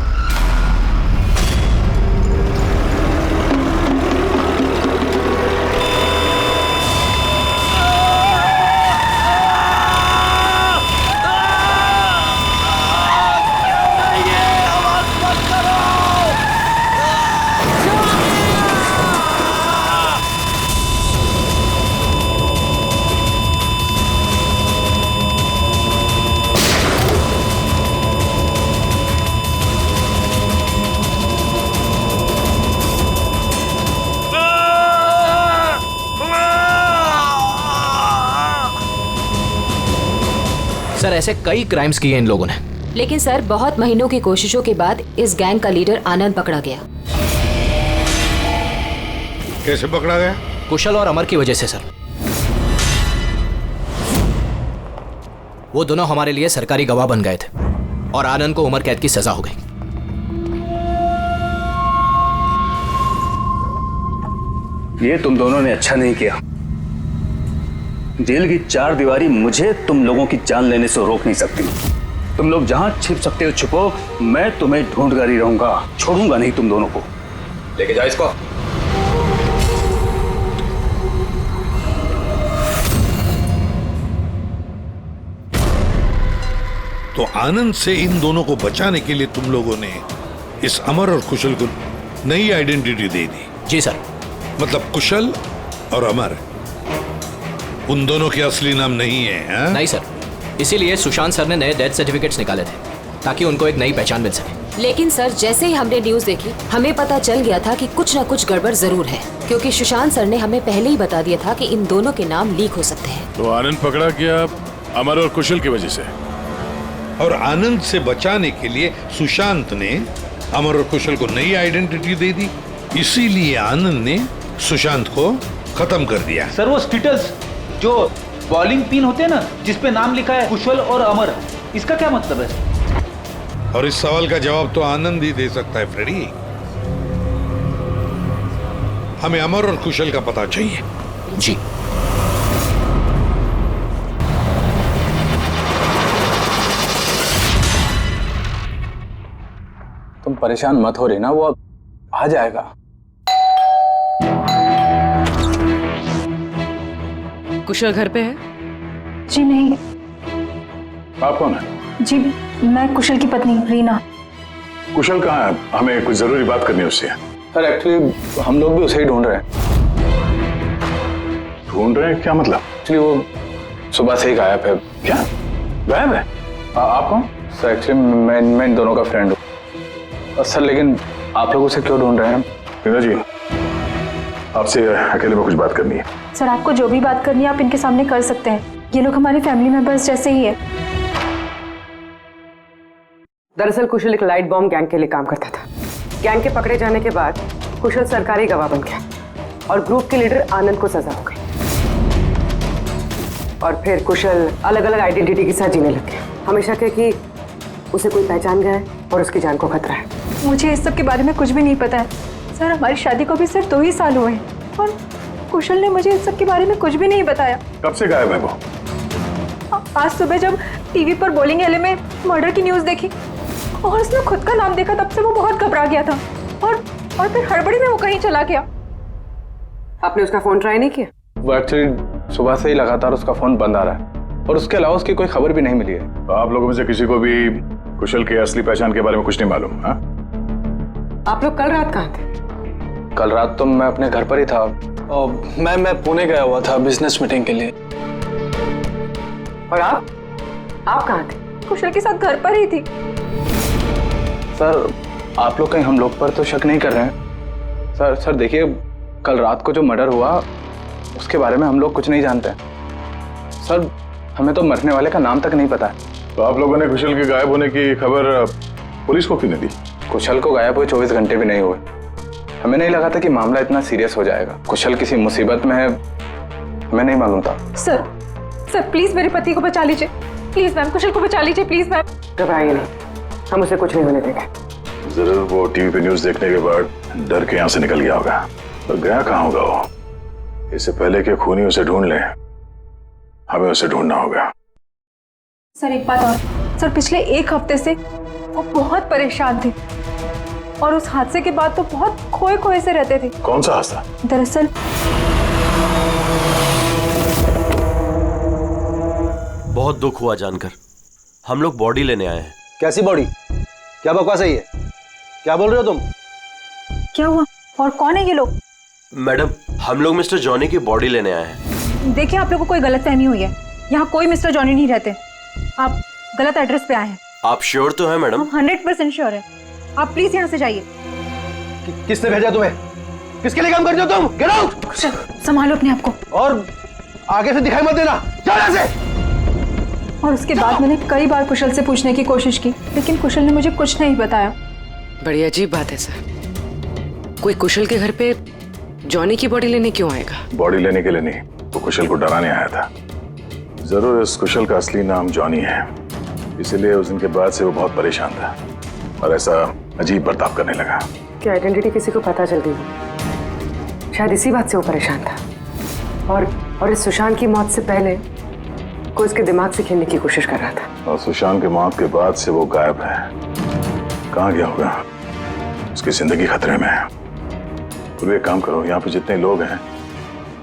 सर ऐसे कई क्राइम्स किए इन लोगों ने। लेकिन सर बहुत महीनों की कोशिशों के बाद इस गैंग का लीडर आनंद पकड़ा गया। कैसे पकड़ा गया? कुशल और अमर की वजह से सर। वो दोनों हमारे लिए सरकारी गवाह बन गए थे और आनंद को उम्र कैद की सजा हो गई। ये तुम दोनों ने अच्छा नहीं किया। जेल की 4 दीवारी मुझे तुम लोगों की जान लेने से रोक नहीं सकती। तुम लोग जहां छिप सकते हो छुपो, मैं तुम्हें ढूंढ कर ही रहूंगा, छोड़ूंगा नहीं तुम दोनों को। लेके जाओ इसको। तो आनंद से इन दोनों को बचाने के लिए तुम लोगों ने इस अमर और कुशल को नई आइडेंटिटी दे दी? जी सर। मतलब कुशल और अमर उन दोनों के असली नाम नहीं है? हा? नहीं सर, इसीलिए सुशांत सर ने नए डेथ सर्टिफिकेट्स निकाले थे ताकि उनको एक नई पहचान मिल सके। लेकिन सर जैसे ही हमने न्यूज देखी हमें पता चल गया था कि कुछ न कुछ गड़बड़ जरूर है, क्योंकि सुशांत सर ने हमें पहले ही बता दिया था कि इन दोनों के नाम लीक हो सकते हैं। तो आनंद पकड़ा गया अमर और कुशल की वजह से, और आनंद से बचाने के लिए सुशांत ने अमर और कुशल को नई आइडेंटिटी दे दी। इसीलिए आनंद ने सुशांत को खत्म कर दिया। सर वो स्किटल्स जो बॉलिंग पिन होते हैं ना, जिसपे नाम लिखा है कुशल और अमर, इसका क्या मतलब है? और इस सवाल का जवाब तो आनंद ही दे सकता है फ्रेडी। हमें अमर और कुशल का पता चाहिए। जी। तुम परेशान मत हो रही ना, वो अब आ जाएगा। कुशल घर पे है? जी नहीं। आप कौन है? जी मैं कुशल की पत्नी रीना। कुशल कहाँ है? हमें कुछ जरूरी बात करनी है उससे। सर एक्चुअली हम लोग भी उसे ही ढूंढ रहे हैं। ढूंढ रहे हैं क्या मतलब? एक्चुअली वो सुबह से ही गायब है। क्या गायब है? आप कौन? सर एक्चुअली मैं इन दोनों का फ्रेंड हूँ। सर लेकिन आप लोग उसे क्यों ढूंढ रहे हैं? रीना जी, आपसे अकेले में कुछ बात करनी है। सर आपको जो भी बात करनी है आप इनके सामने कर सकते हैं, ये लोग हमारे फैमिली मेंबर्स जैसे ही है। दरअसल कुशल एक लाइट बॉम्ब गैंग के लिए काम करता था। गैंग के पकड़े जाने के बाद कुशल सरकारी गवाह बन गया और ग्रुप के लीडर आनंद को सजा हो गई। और फिर कुशल अलग अलग आइडेंटिटी के साथ जीने लग गया। हमेशा कहे कि उसे कोई पहचान गया है और उसकी जान को खतरा है। मुझे इस सब के बारे में कुछ भी नहीं पता है सर। हमारी शादी को भी सिर्फ 2 ही साल हुए हैं और कुशल ने मुझे इस सब के बारे में कुछ भी नहीं बताया। कब से गायब है वो? आज सुबह जब टीवी पर बॉलिंग एले में मर्डर की न्यूज़ देखी और उसने खुद का नाम देखा, तब से वो बहुत घबरा गया था और फिर हड़बड़ी में वो कहीं चला गया। आपने उसका फोन ट्राई नहीं किया? वो एक्चुअली सुबह से ही लगातार उसका फोन बंद आ रहा है और उसके अलावा उसकी कोई खबर भी नहीं मिली है। तो आप लोगों में से किसी को भी कुशल के असली पहचान के बारे में कुछ नहीं मालूम? हाँ? आप लोग कल रात कहाँ थे? कल रात तो मैं अपने घर पर ही था और मैं पुणे गया हुआ था बिजनेस मीटिंग के लिए। और आप कहाँ थे? कुशल के साथ घर पर ही थी। सर आप लोग कहीं हम लोग पर तो शक नहीं कर रहे हैं? सर देखिए, कल रात को जो मर्डर हुआ उसके बारे में हम लोग कुछ नहीं जानते। सर हमें तो मरने वाले का नाम तक नहीं पता है। तो आप लोगों ने कुशल के गायब होने की खबर पुलिस को क्यों नहीं दी? कुशल को गायब हुए 24 घंटे भी नहीं हुए। हमें नहीं लगा था कि मामला इतना सीरियस हो जाएगा। कुशल किसी मुसीबत में है, हमें नहीं मालूम था। सर प्लीज मेरे पति को बचा लीजिए, प्लीज मैम, कुशल को बचा लीजिए प्लीज मैम। घबराइए नहीं, हम उसे कुछ नहीं होने देंगे। जरूर वो टीवी पे न्यूज देखने के बाद डर के यहाँ से निकल गया होगा। तो गया कहाँ होगा वो? इससे पहले कि खूनी उसे ढूंढ ले, हमें उसे ढूंढना होगा। सर एक बात और, सर पिछले 1 हफ्ते से वो बहुत परेशान थे और उस हादसे के बाद तो बहुत खोए से रहते थे। कौन सा हादसा? दरअसल बहुत दुख हुआ जानकर। हम लोग बॉडी लेने आए हैं। कैसी बॉडी? क्या बकवास है ये? क्या बोल रहे हो तुम? क्या हुआ और कौन है ये लोग? मैडम, हम लोग मिस्टर जॉनी की बॉडी लेने आए हैं। देखिए आप लोगों को कोई गलतफहमी हुई है, यहाँ कोई मिस्टर जॉनी नहीं रहते, आप गलत एड्रेस पे आए हैं। आप श्योर तो हैं मैडम? हम 100% श्योर है। आप प्लीज यहाँ से जाइए। किसने भेजा तुम्हें? किसके लिए काम करते हो तुम? Get out! संभालो अपने आप को और आगे से दिखाई मत देना, जाओ यहाँ से। और उसके बाद मैंने कई बार कुशल से पूछने की कोशिश की, लेकिन कुशल ने मुझे कुछ नहीं बताया। बड़ी अजीब बात है सर, कोई कुशल के घर पे जॉनी की बॉडी लेने क्यों आएगा? बॉडी लेने के लिए नहीं, वो कुशल को डराने आया था। जरूर इस कुशल का असली नाम जॉनी है, इसीलिए उस दिन के बाद से वो बहुत परेशान था और ऐसा अजीब बर्ताव करने लगा। क्या आइडेंटिटी किसी को पता चल गई? शायद इसी बात से वो परेशान था और इस सुशांत की मौत से पहले कोई उसके दिमाग से खेलने की कोशिश कर रहा था। और सुशांत की मौत के बाद से वो गायब है। कहाँ गया होगा? उसकी जिंदगी खतरे में है। तो एक काम करो, यहाँ पे जितने लोग हैं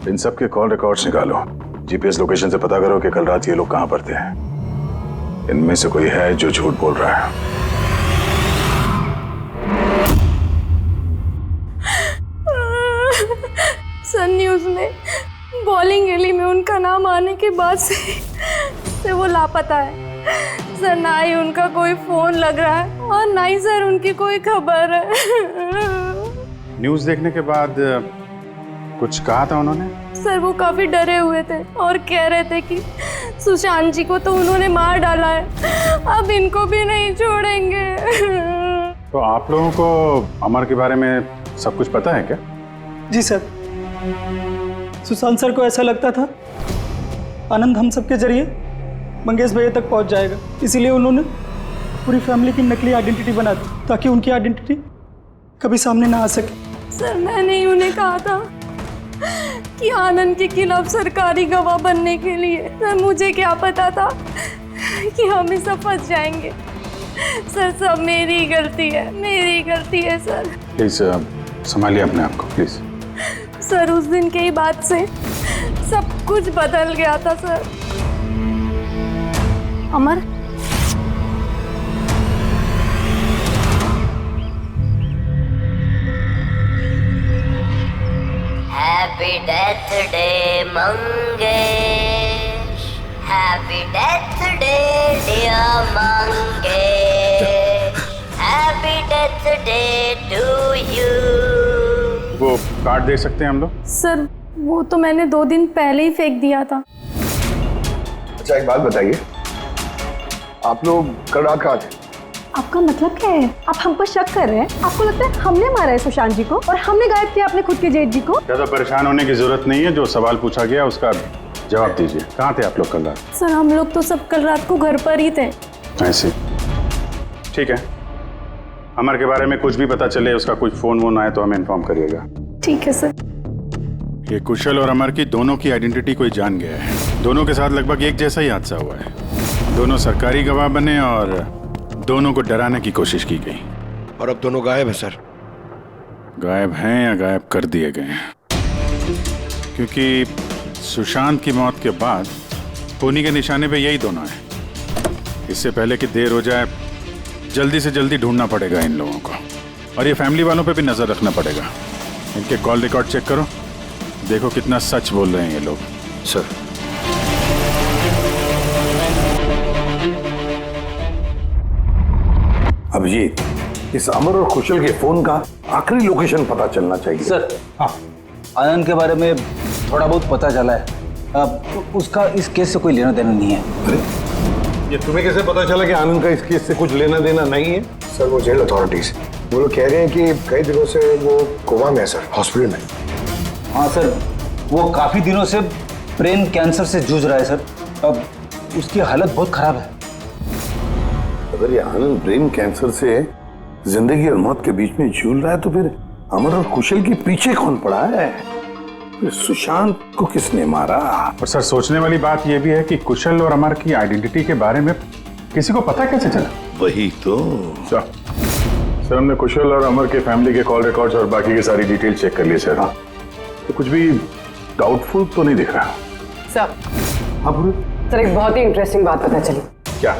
इन सब के कॉल रिकॉर्ड्स निकालो, जीपीएस लोकेशन से पता करो कि कल रात ये लोग कहाँ पर थे। इनमें से कोई है जो झूठ बोल रहा है। सन न्यूज में बॉलिंग एली में उनका नाम आने के बाद से वो लापता है सर। ना ही उनका कोई फोन लग रहा है और ना ही सर उनकी कोई खबर है। न्यूज़ देखने के बाद कुछ कहा था उन्होंने? सर वो काफी डरे हुए थे और कह रहे थे कि सुशांत जी को तो उन्होंने मार डाला है, अब इनको भी नहीं छोड़ेंगे। तो आप लोगों को अमर के बारे में सब कुछ पता है क्या? जी सर, सुशांत सर को ऐसा लगता था आनंद हम सबके जरिए मंगेश भैया तक पहुंच जाएगा, इसीलिए उन्होंने पूरी फैमिली की नकली आइडेंटिटी बना दी ताकि उनकी आइडेंटिटी कभी सामने ना आ सके। सर मैंने ही उन्हें कहा था कि आनंद के खिलाफ सरकारी गवाह बनने के लिए। सर मुझे क्या पता था कि हम इस सब फंस जाएंगे। सर सब मेरी गलती है, मेरी गलती है सर। प्लीज संभालिए अपने आप को प्लीज। सर उस दिन के ही बाद से सब कुछ बदल गया था sir. Amar happy death day Mangesh, happy death day dear Mangesh, happy death day to you. वो कार्ड दे सकते हैं हम लोग? सर वो तो मैंने 2 दिन पहले ही फेंक दिया था। अच्छा एक बात बताइए, आप लोग कल रात कहाँ थे? आपका मतलब क्या है? आप हम पर शक कर रहे हैं? आपको लगता है हमने मारा है सुशांत जी को और हमने गायब किया अपने खुद के जेठ जी को? ज्यादा परेशान होने की जरूरत नहीं है, जो सवाल पूछा गया उसका जवाब दीजिए। कहाँ थे आप लोग कल रात? सर हम लोग तो सब कल रात को घर पर ही थे। ऐसे ठीक है, अमर के बारे में कुछ भी पता चले, उसका कुछ फोन वोन आए तो हमें इन्फॉर्म करिएगा। ठीक है सर। ये कुशल और अमर की दोनों की आइडेंटिटी कोई जान गया है। दोनों के साथ लगभग एक जैसा ही हादसा हुआ है। दोनों सरकारी गवाह बने और दोनों को डराने की कोशिश की गई। और अब दोनों गायब है सर। गायब हैं या गायब कर दिए गए हैं? क्योंकि सुशांत की मौत के बाद खूनी के निशाने पे यही दोनों हैं। इससे पहले कि देर हो जाए, जल्दी से जल्दी ढूंढना पड़ेगा इन लोगों को। और ये फैमिली वालों पे भी नजर रखना पड़ेगा। इनके कॉल रिकॉर्ड चेक करो, देखो कितना सच बोल रहे हैं ये लोग। सर अभिजीत, इस अमर और कुशल के फोन का आखिरी लोकेशन पता चलना चाहिए। सर हाँ, आनंद के बारे में थोड़ा बहुत पता चला है। अब उसका इस केस से कोई लेना देना नहीं है। अरे ये तुम्हें कैसे पता चला कि आनंद का इस केस से कुछ लेना देना नहीं है? सर वो जेल अथॉरिटीज, वो लोग कह रहे हैं कि कई दिनों से वो कोमा में है सर, हॉस्पिटल में। हाँ सर, वो काफी दिनों से ब्रेन कैंसर से जूझ रहा है सर। अब उसकी हालत बहुत खराब है। अगर ये आनंद ब्रेन कैंसर से जिंदगी और मौत के बीच में झूल रहा है तो फिर अमर और कुशल के पीछे कौन पड़ा है? फिर सुशांत को किसने मारा? और सर सोचने वाली बात यह भी है कि कुशल और अमर की आइडेंटिटी के बारे में किसी को पता कैसे चला? वही तो सर हमने कुशल और अमर के फैमिली के कॉल रिकॉर्ड्स और बाकी की सारी डिटेल चेक कर ली सर। तो कुछ भी डाउटफुल तो नहीं दिख रहा। सर अब सर एक बहुत ही इंटरेस्टिंग बात पता चली। क्या?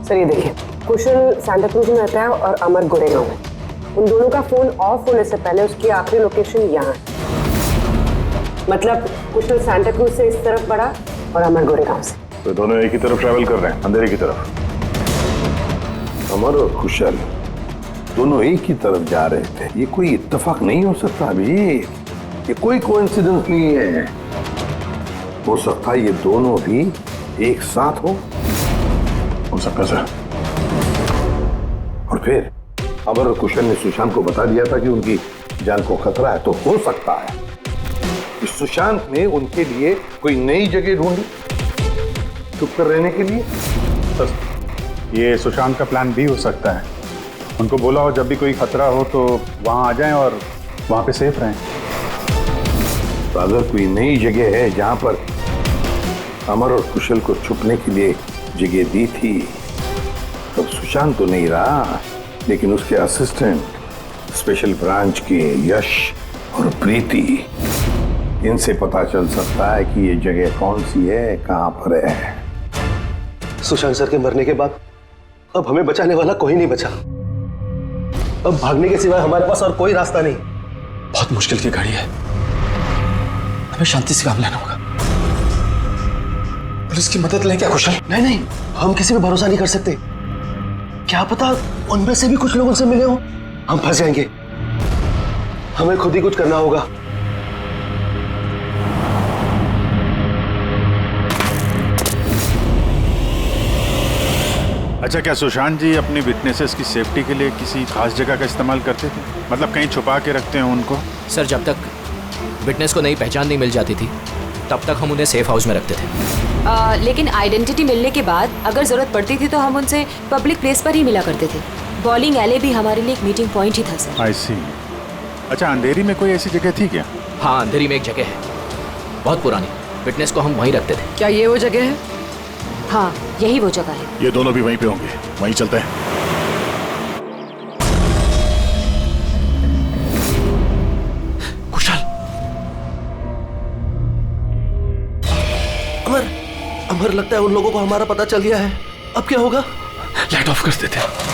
सर ये देखिए, कुशल सांता क्रूज में रहता है और अमर गोरेगांव में। उन दोनों का फोन ऑफ होने से पहले उसकी आखिरी लोकेशन यहाँ है। मतलब कुशल सांता क्रूज से इस तरफ बढ़ा और अमर गोरेगांव से। तो दोनों एक ही तरफ ट्रैवल कर रहे हैं, अंधेरे की तरफ। अमर और कुशल दोनों एक ही तरफ जा रहे थे। ये कोई इत्तेफाक नहीं हो सकता अभी, ये कोई कोइंसिडेंस नहीं है। हो सकता है ये दोनों भी एक साथ हो सकता सर। और फिर अमर और कुशल ने सुशांत को बता दिया था कि उनकी जान को खतरा है। तो हो सकता है कि सुशांत ने उनके लिए कोई नई जगह ढूंढी चुप कर रहने के लिए। सर ये सुशांत का प्लान भी हो सकता है। उनको बोला हो जब भी कोई खतरा हो तो वहां आ जाएं और वहां पे सेफ रहें। तो अगर कोई नई जगह है जहां पर अमर और कुशल को छुपने के लिए जगह दी थी, तब सुशांत तो नहीं रहा, लेकिन उसके असिस्टेंट स्पेशल ब्रांच के यश और प्रीति, इनसे पता चल सकता है कि ये जगह कौन सी है, कहां पर है। सुशांत सर के मरने के बाद अब हमें बचाने वाला कोई नहीं बचा। अब भागने के सिवाय हमारे पास और कोई रास्ता नहीं। बहुत मुश्किल की घड़ी है, हमें शांति से काम लेना होगा। पुलिस की मदद लें क्या कुशल? नहीं नहीं, हम किसी पे भरोसा नहीं कर सकते। क्या पता उनमें से भी कुछ लोग उनसे मिले हो, हम फंस जाएंगे। हमें खुद ही कुछ करना होगा। अच्छा, क्या सुशांत जी अपनी विटनेसेस की सेफ्टी के लिए किसी खास जगह का इस्तेमाल करते थे? मतलब कहीं छुपा के रखते हैं उनको? सर जब तक विटनेस को नई पहचान नहीं मिल जाती थी तब तक हम उन्हें सेफ हाउस में रखते थे। लेकिन आइडेंटिटी मिलने के बाद अगर जरूरत पड़ती थी तो हम उनसे पब्लिक प्लेस पर ही मिला करते थे। बॉलिंग एले भी हमारे लिए एक मीटिंग पॉइंट ही था सर। आई सी। अच्छा, अंधेरी में कोई ऐसी जगह थी क्या? हाँ, अंधेरी में एक जगह है, बहुत पुरानी। विटनेस को हम वहीं रखते थे। क्या ये वो जगह है? हाँ, यही वो जगह है। ये दोनों भी वहीं पे होंगे, वहीं चलते हैं। कुशल, अमर, अमर लगता है उन लोगों को हमारा पता चल गया है। अब क्या होगा? लाइट ऑफ कर देते हैं।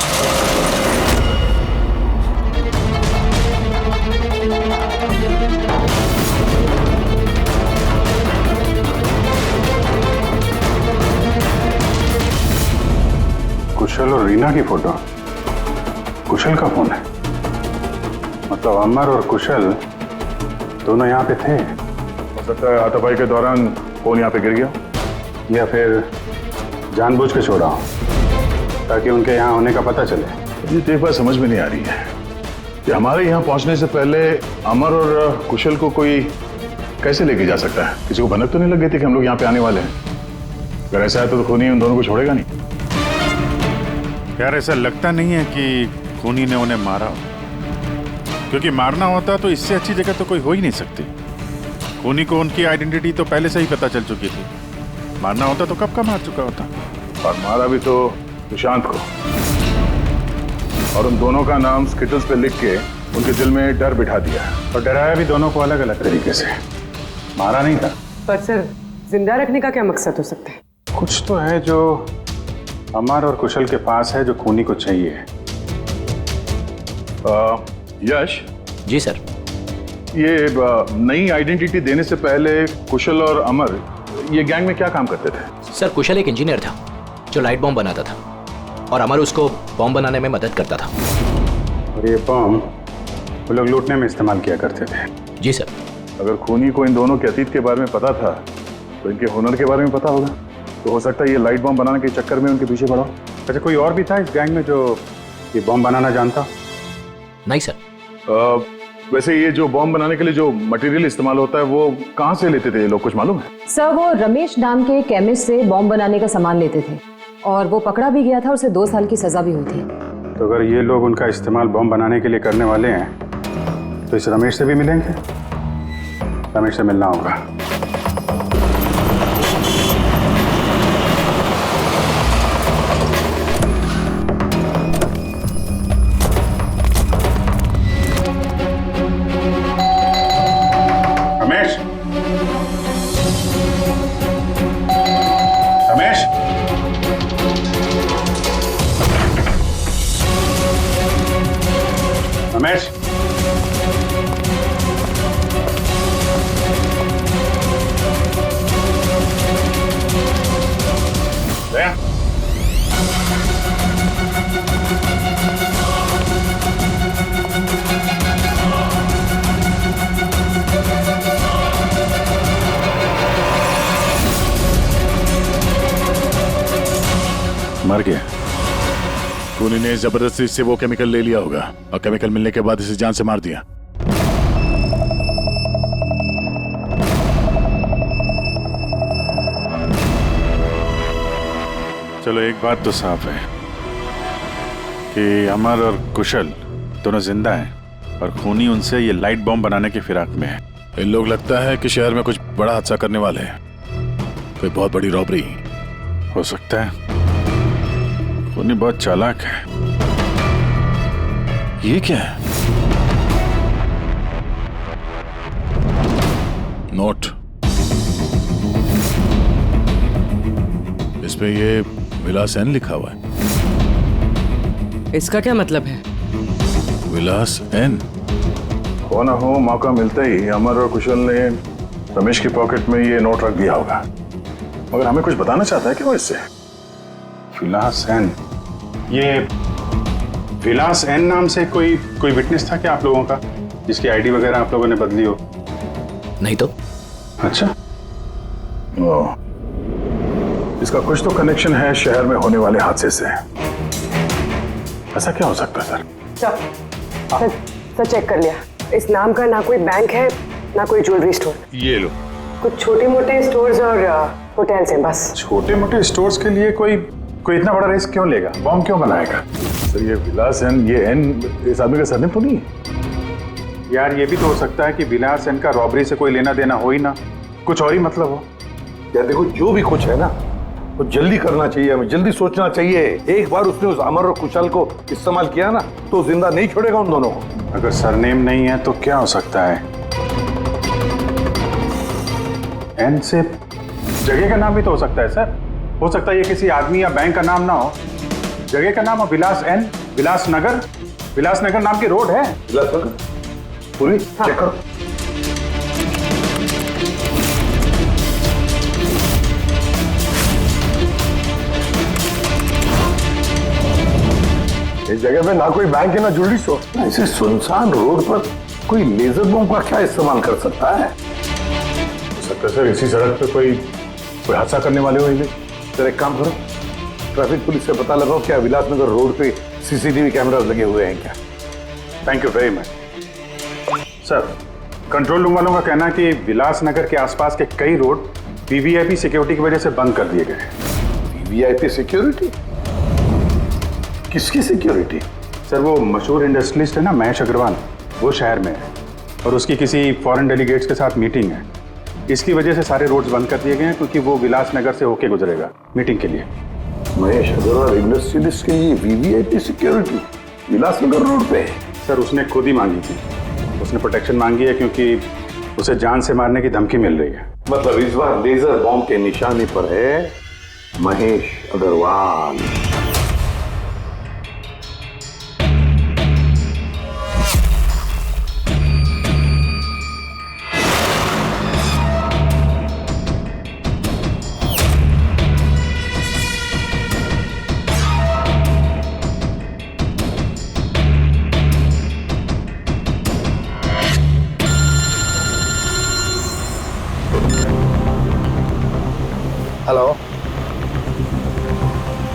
कुशल और रीना की फोटो। कुशल का फोन है, मतलब अमर और कुशल दोनों यहाँ पे थे। हो सकता है हाथापाई के दौरान फोन यहाँ पे गिर गया, या फिर जानबूझ के छोड़ा हो ताकि उनके यहाँ होने का पता चले। ये तो एक बात समझ में नहीं आ रही है कि हमारे यहाँ पहुँचने से पहले अमर और कुशल को कोई कैसे लेके जा सकता है? किसी को भनक तो नहीं लग गई थी कि हम लोग यहाँ पे आने वाले हैं? अगर ऐसा है तो खूनी उन दोनों को छोड़ेगा नहीं। यार ऐसा लगता नहीं है कि खूनी ने उन्हें मारा हो, क्योंकि मारना होता तो इससे अच्छी जगह तो कोई हो ही नहीं सकती। खूनी को उनकी आइडेंटिटी तो पहले से ही पता चल चुकी थी। मारना होता तो कब का मार चुका होता। और मारा भी तो सुशांत को, और उन दोनों का नाम स्किटल्स पे लिख के उनके दिल में डर बिठा दिया। और डराया भी दोनों को अलग अलग तरीके से, मारा नहीं था। पर सर जिंदा रखने का क्या मकसद हो सकता है? कुछ तो है जो अमर और कुशल के पास है जो खूनी को चाहिए। यश। जी सर। ये नई आइडेंटिटी देने से पहले कुशल और अमर ये गैंग में क्या काम करते थे? सर कुशल एक इंजीनियर था जो लाइट बॉम्ब बनाता था और अमर उसको बॉम्ब बनाने में मदद करता था। और ये बॉम्ब वो लोग लूटने में इस्तेमाल किया करते थे। जी सर। अगर खूनी को इन दोनों के अतीत के बारे में पता था तो इनके हुनर के बारे में पता होगा, तो हो सकता है ये लाइट बॉम्ब बनाने के चक्कर में उनके पीछे पड़ा। अच्छा, कोई और भी था इस गैंग में जो ये बॉम्ब बनाना जानता? नहीं सर। वैसे ये जो बॉम्ब बनाने के लिए जो मटेरियल इस्तेमाल होता है वो कहाँ से लेते थे ये लोग, कुछ मालूम है? सर वो रमेश नाम के केमिस्ट से बॉम्ब बनाने का सामान लेते थे और वो पकड़ा भी गया था और उसे 2 साल की सजा भी हुई थी। तो अगर ये लोग उनका इस्तेमाल बॉम्ब बनाने के लिए करने वाले हैं तो इस रमेश से भी मिलेंगे? रमेश से मिलना होगा। रमेश, रमेश, रमेश, दया, मर गया। खूनी ने जबरदस्ती से वो केमिकल ले लिया होगा और केमिकल मिलने के बाद इसे जान से मार दिया। चलो एक बात तो साफ है कि अमर और कुशल दोनों जिंदा हैं और खूनी उनसे ये लाइट बॉम्ब बनाने की फिराक में है। इन लोग लगता है कि शहर में कुछ बड़ा हादसा करने वाले हैं, कोई बहुत बड़ी रॉबरी हो सकता है। खूनी बहुत चालाक है। ये क्या है? नोट, इस पे ये विलास एन लिखा हुआ है। इसका क्या मतलब है? विलास एन। हो ना हो, मौका मिलते ही अमर और कुशल ने रमेश की पॉकेट में ये नोट रख दिया होगा, मगर हमें कुछ बताना चाहता है कि वो इससे। विलास एन, ये विलास एन नाम से कोई विटनेस था क्या आप लोगों का, जिसकी आईडी वगैरह आप लोगों ने बदली हो? नहीं तो। अच्छा। इसका कुछ तो कनेक्शन है शहर में होने वाले हादसे से। ऐसा क्या हो सकता है सर? सर चेक कर लिया। इस नाम का ना कोई बैंक है ना कोई ज्वेलरी स्टोर। ये लो। कुछ छोटे मोटे स्टोर्स और होटल्स हैं बस। छोटे मोटे स्टोर्स के लिए कोई इतना बड़ा रिस्क क्यों लेगा? बॉम्ब क्यों बनाएगा? सर ये विलास एन, ये एन इस आदमी का सरनेम तो नहीं है? यार ये भी तो हो सकता है कि विलास एन का रॉबरी से कोई लेना देना हो ही ना, कुछ और ही मतलब हो। यार देखो, जो भी कुछ है ना वो जल्दी करना चाहिए, हमें जल्दी सोचना चाहिए। एक बार उसने उस अमर और कुशल को इस्तेमाल किया ना तो जिंदा नहीं छोड़ेगा उन दोनों को। अगर सरनेम नहीं है तो क्या हो सकता है? एन से जगह का नाम भी तो हो सकता है सर। हो सकता है ये किसी आदमी या बैंक का नाम ना हो, जगह का नाम हो। विलास एन, विलासनगर, विलासनगर नाम की रोड है। विलासनगर पूरी चेक करो। इस जगह पे ना कोई बैंक है ना ज्वेलरी स्टोर। ऐसे सुनसान रोड पर कोई लेजर बम का क्या इस्तेमाल कर सकता है? सकता सर इसी सड़क पे कोई हादसा करने वाले हो ये। सर एक काम करो, ट्रैफिक पुलिस से पता लगाओ क्या विलासनगर रोड पे सीसीटीवी कैमरास लगे हुए हैं क्या? Thank you very much sir. Control room वालों का कहना है कि विलासनगर के आसपास के कई रोड वीवीआईपी सिक्योरिटी की वजह से बंद कर दिए गए। VVIP security? किसकी सिक्योरिटी? सर वो मशहूर इंडस्ट्रियलिस्ट है ना महेश अग्रवाल, वो शहर में है और उसकी किसी फॉरेन डेलीगेट्स के साथ मीटिंग है। इसकी वजह से सारे रोड्स बंद कर दिए गए हैं क्योंकि वो विलासनगर से होके गुजरेगा मीटिंग के लिए। महेश अग्रवाल इंडस्ट्रियलिस्ट के लिए वीवीआईपी सिक्योरिटी विलासनगर रोड पे? सर उसने खुद ही मांगी थी, उसने प्रोटेक्शन मांगी है क्योंकि उसे जान से मारने की धमकी मिल रही है। मतलब इस बार लेजर बॉम्ब के निशाने पर है महेश अग्रवाल। हेलो।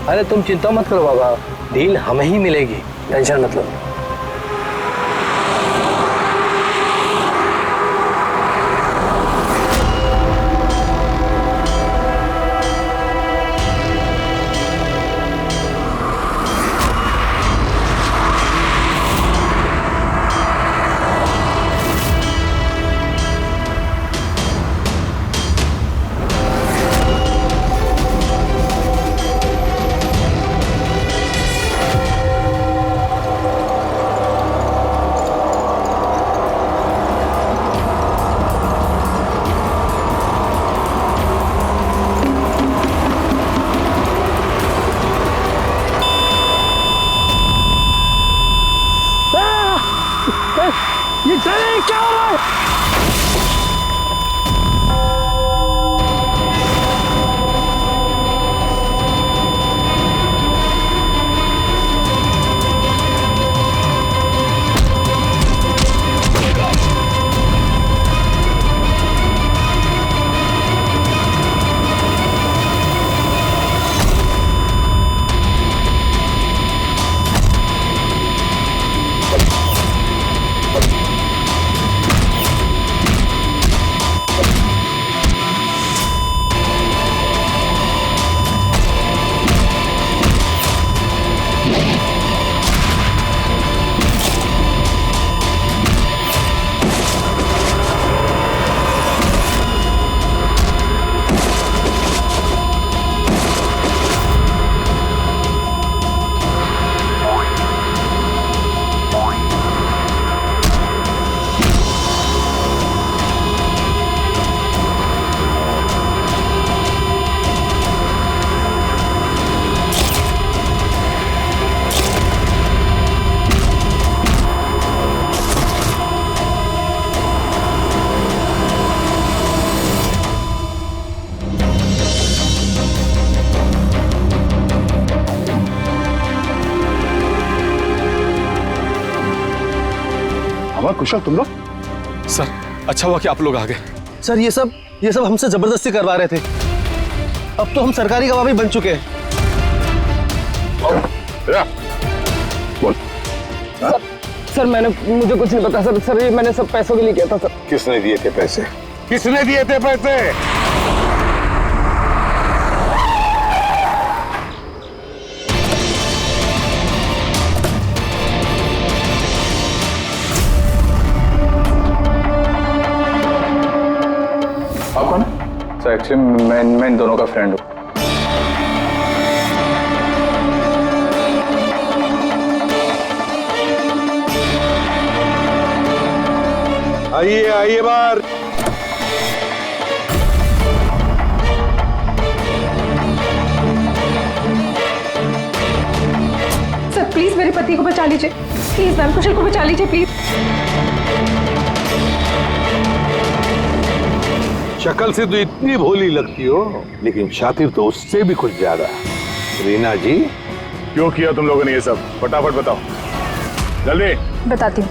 अरे तुम चिंता मत करो बाबा, डील हमें ही मिलेगी, टेंशन मत लो। ये चले क्या हो रहा है? कुशल तुम लोग? सर अच्छा हुआ कि आप लोग आ गए। सर ये सब हमसे जबरदस्ती करवा रहे थे। अब तो हम सरकारी गवाह भी बन चुके हैं। बोल। सर मुझे कुछ नहीं पता सर ये मैंने सब पैसों के लिए किया था सर। किसने दिए थे पैसे? किसने दिए थे पैसे? सर एक्चुअली मैं इन दोनों का फ्रेंड हूँ। आइए बाहर। सर प्लीज मेरे पति को बचा लीजिए, प्लीज मैम कुशल को बचा लीजिए प्लीज। शक्ल से तो इतनी भोली लगती हो, लेकिन शातिर तो उससे भी कुछ ज्यादा। रीना जी, क्यों किया तुम लोगों ने ये सब? फटाफट बताओ, जल्दी। बताती हूँ।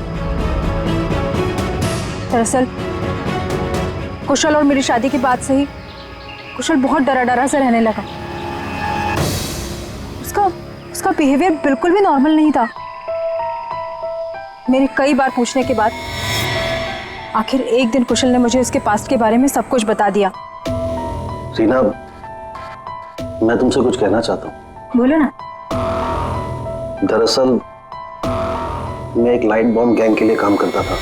दरअसल कुशल और मेरी शादी की बात से ही कुशल बहुत डरा से रहने लगा। उसका बिहेवियर बिल्कुल भी नॉर्मल नहीं था। मेरे कई बार पूछने के बाद आखिर एक दिन कुशल ने मुझे उसके पास्ट के बारे में सब कुछ बता दिया। रीना, मैं तुमसे कुछ कहना चाहता हूँ। बोलो ना। दरअसल मैं एक लाइट बॉम्ब गैंग के लिए काम करता था।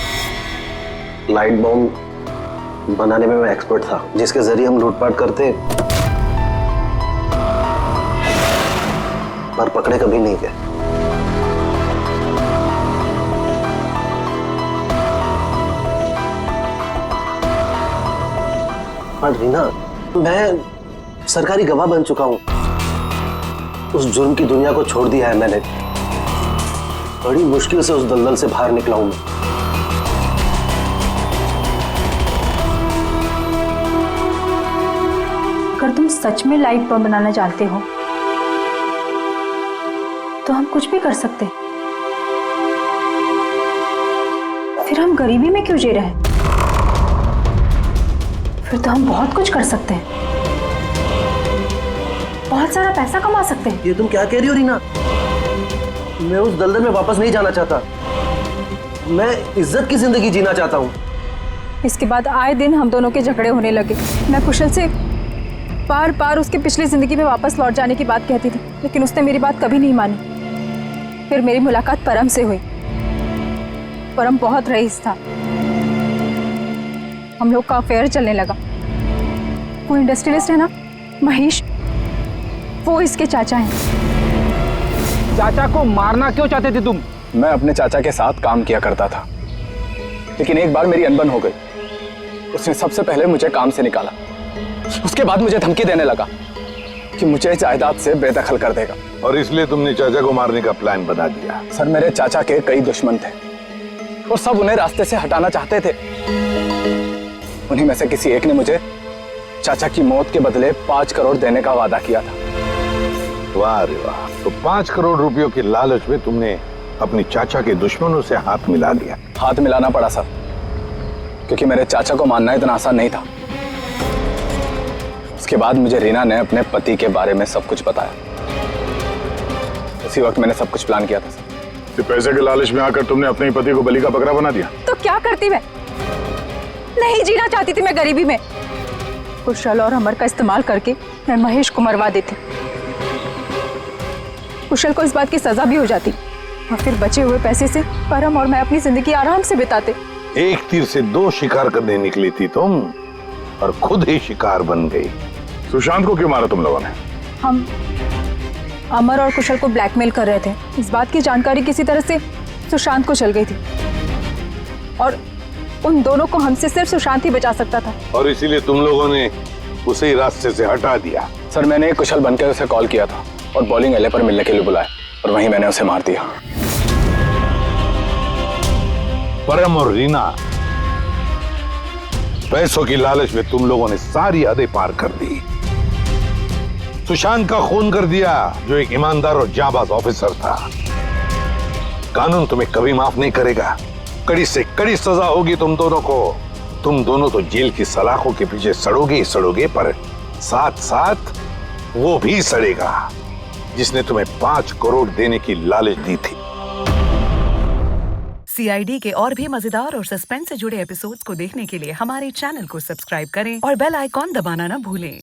लाइट बॉम्ब बनाने में मैं एक्सपर्ट था, जिसके जरिए हम लूटपाट करते पर पकड़े कभी नहीं गए। पर रीना, मैं सरकारी गवाह बन चुका हूं। उस जुर्म की दुनिया को छोड़ दिया है मैंने। बड़ी मुश्किल से उस दलदल से बाहर निकला हूं मैं। अगर तुम सच में लाइट बम बनाना जानते हो तो हम कुछ भी कर सकते हैं। फिर हम गरीबी में क्यों जी रहे हैं? फिर तो हम बहुत कुछ कर सकते हैं। बहुत सारा पैसा कमा सकते हैं। ये तुम क्या कह रही हो रीना? मैं उस दलदल में वापस नहीं जाना चाहता। मैं इज्जत की जिंदगी जीना चाहता हूँ। इसके बाद आए दिन हम दोनों के झगड़े होने लगे। मैं कुशल से बार बार उसकी पिछली जिंदगी में वापस लौट जाने की बात कहती थी, लेकिन उसने मेरी बात कभी नहीं मानी। फिर मेरी मुलाकात परम से हुई। परम बहुत रईस था। हम लोग का अफेयर चलने लगा। वो इंडस्ट्रियलिस्ट है ना, महेश, वो इसके चाचा हैं। चाचा को मारना क्यों चाहते थे तुम? मैं अपने चाचा के साथ काम किया करता था, लेकिन एक बार मेरी अनबन हो गई। उसने सबसे पहले मुझे काम से निकाला। उसके बाद मुझे धमकी देने लगा कि मुझे जायदाद से बेदखल कर देगा। और इसलिए तुमने चाचा को मारने का प्लान बना दिया? सर, मेरे चाचा के कई दुश्मन थे और सब उन्हें रास्ते से हटाना चाहते थे। उन्हीं में से किसी एक ने मुझे चाचा की मौत के बदले 5 करोड़ देने का वादा किया था। वाह रे वाह! तो 5 करोड़ रुपयों के लालच में तुमने अपने चाचा के दुश्मनों से हाथ मिला लिया। हाथ मिलाना पड़ा सर, क्योंकि मेरे चाचा को मानना इतना आसान नहीं था। उसके बाद मुझे रीना ने अपने पति के बारे में सब कुछ बताया। उसी वक्त मैंने सब कुछ प्लान किया था सर। तो पैसे के लालच में आकर तुमने अपने पति को बलि का बकरा बना दिया? तो क्या करती मैं? नहीं जीना चाहती थी मैं गरीबी में। कुशल और अमर का इस्तेमाल करके मैं महेश को मरवा देती। कुशल को इस बात की सजा भी हो जाती और फिर बचे हुए पैसे से परम और मैं अपनी जिंदगी आराम से बिताते। एक तीर से 2 शिकार करने निकली थी तुम और खुद ही शिकार बन गई। सुशांत को क्यों मारा तुम लोगों ने? हम अमर और कुशल को ब्लैकमेल कर रहे थे। इस बात की जानकारी किसी तरह से सुशांत को चल गई थी और उन दोनों को हमसे सिर्फ सुशांत ही बचा सकता था। और इसीलिए तुम लोगों ने उसे रास्ते से हटा दिया। सर, मैंने कुशल बनकर उसे कॉल किया था और बॉलिंग एले पर मिलने के लिए बुलाया और वहीं मैंने उसे मार दिया। परम और रीना, पैसों की लालच में तुम लोगों ने सारी हदें पार कर दी। सुशांत का खून कर दिया, जो एक ईमानदार और जाबाज ऑफिसर था। कानून तुम्हें कभी माफ नहीं करेगा। कड़ी से कड़ी सजा होगी तुम दोनों को। तुम दोनों तो जेल की सलाखों के पीछे सड़ोगे ही सड़ोगे, पर साथ साथ वो भी सड़ेगा जिसने तुम्हें 5 करोड़ देने की लालच दी थी। CID के और भी मजेदार और सस्पेंस से जुड़े एपिसोड्स को देखने के लिए हमारे चैनल को सब्सक्राइब करें और बेल आइकॉन दबाना ना भूलें।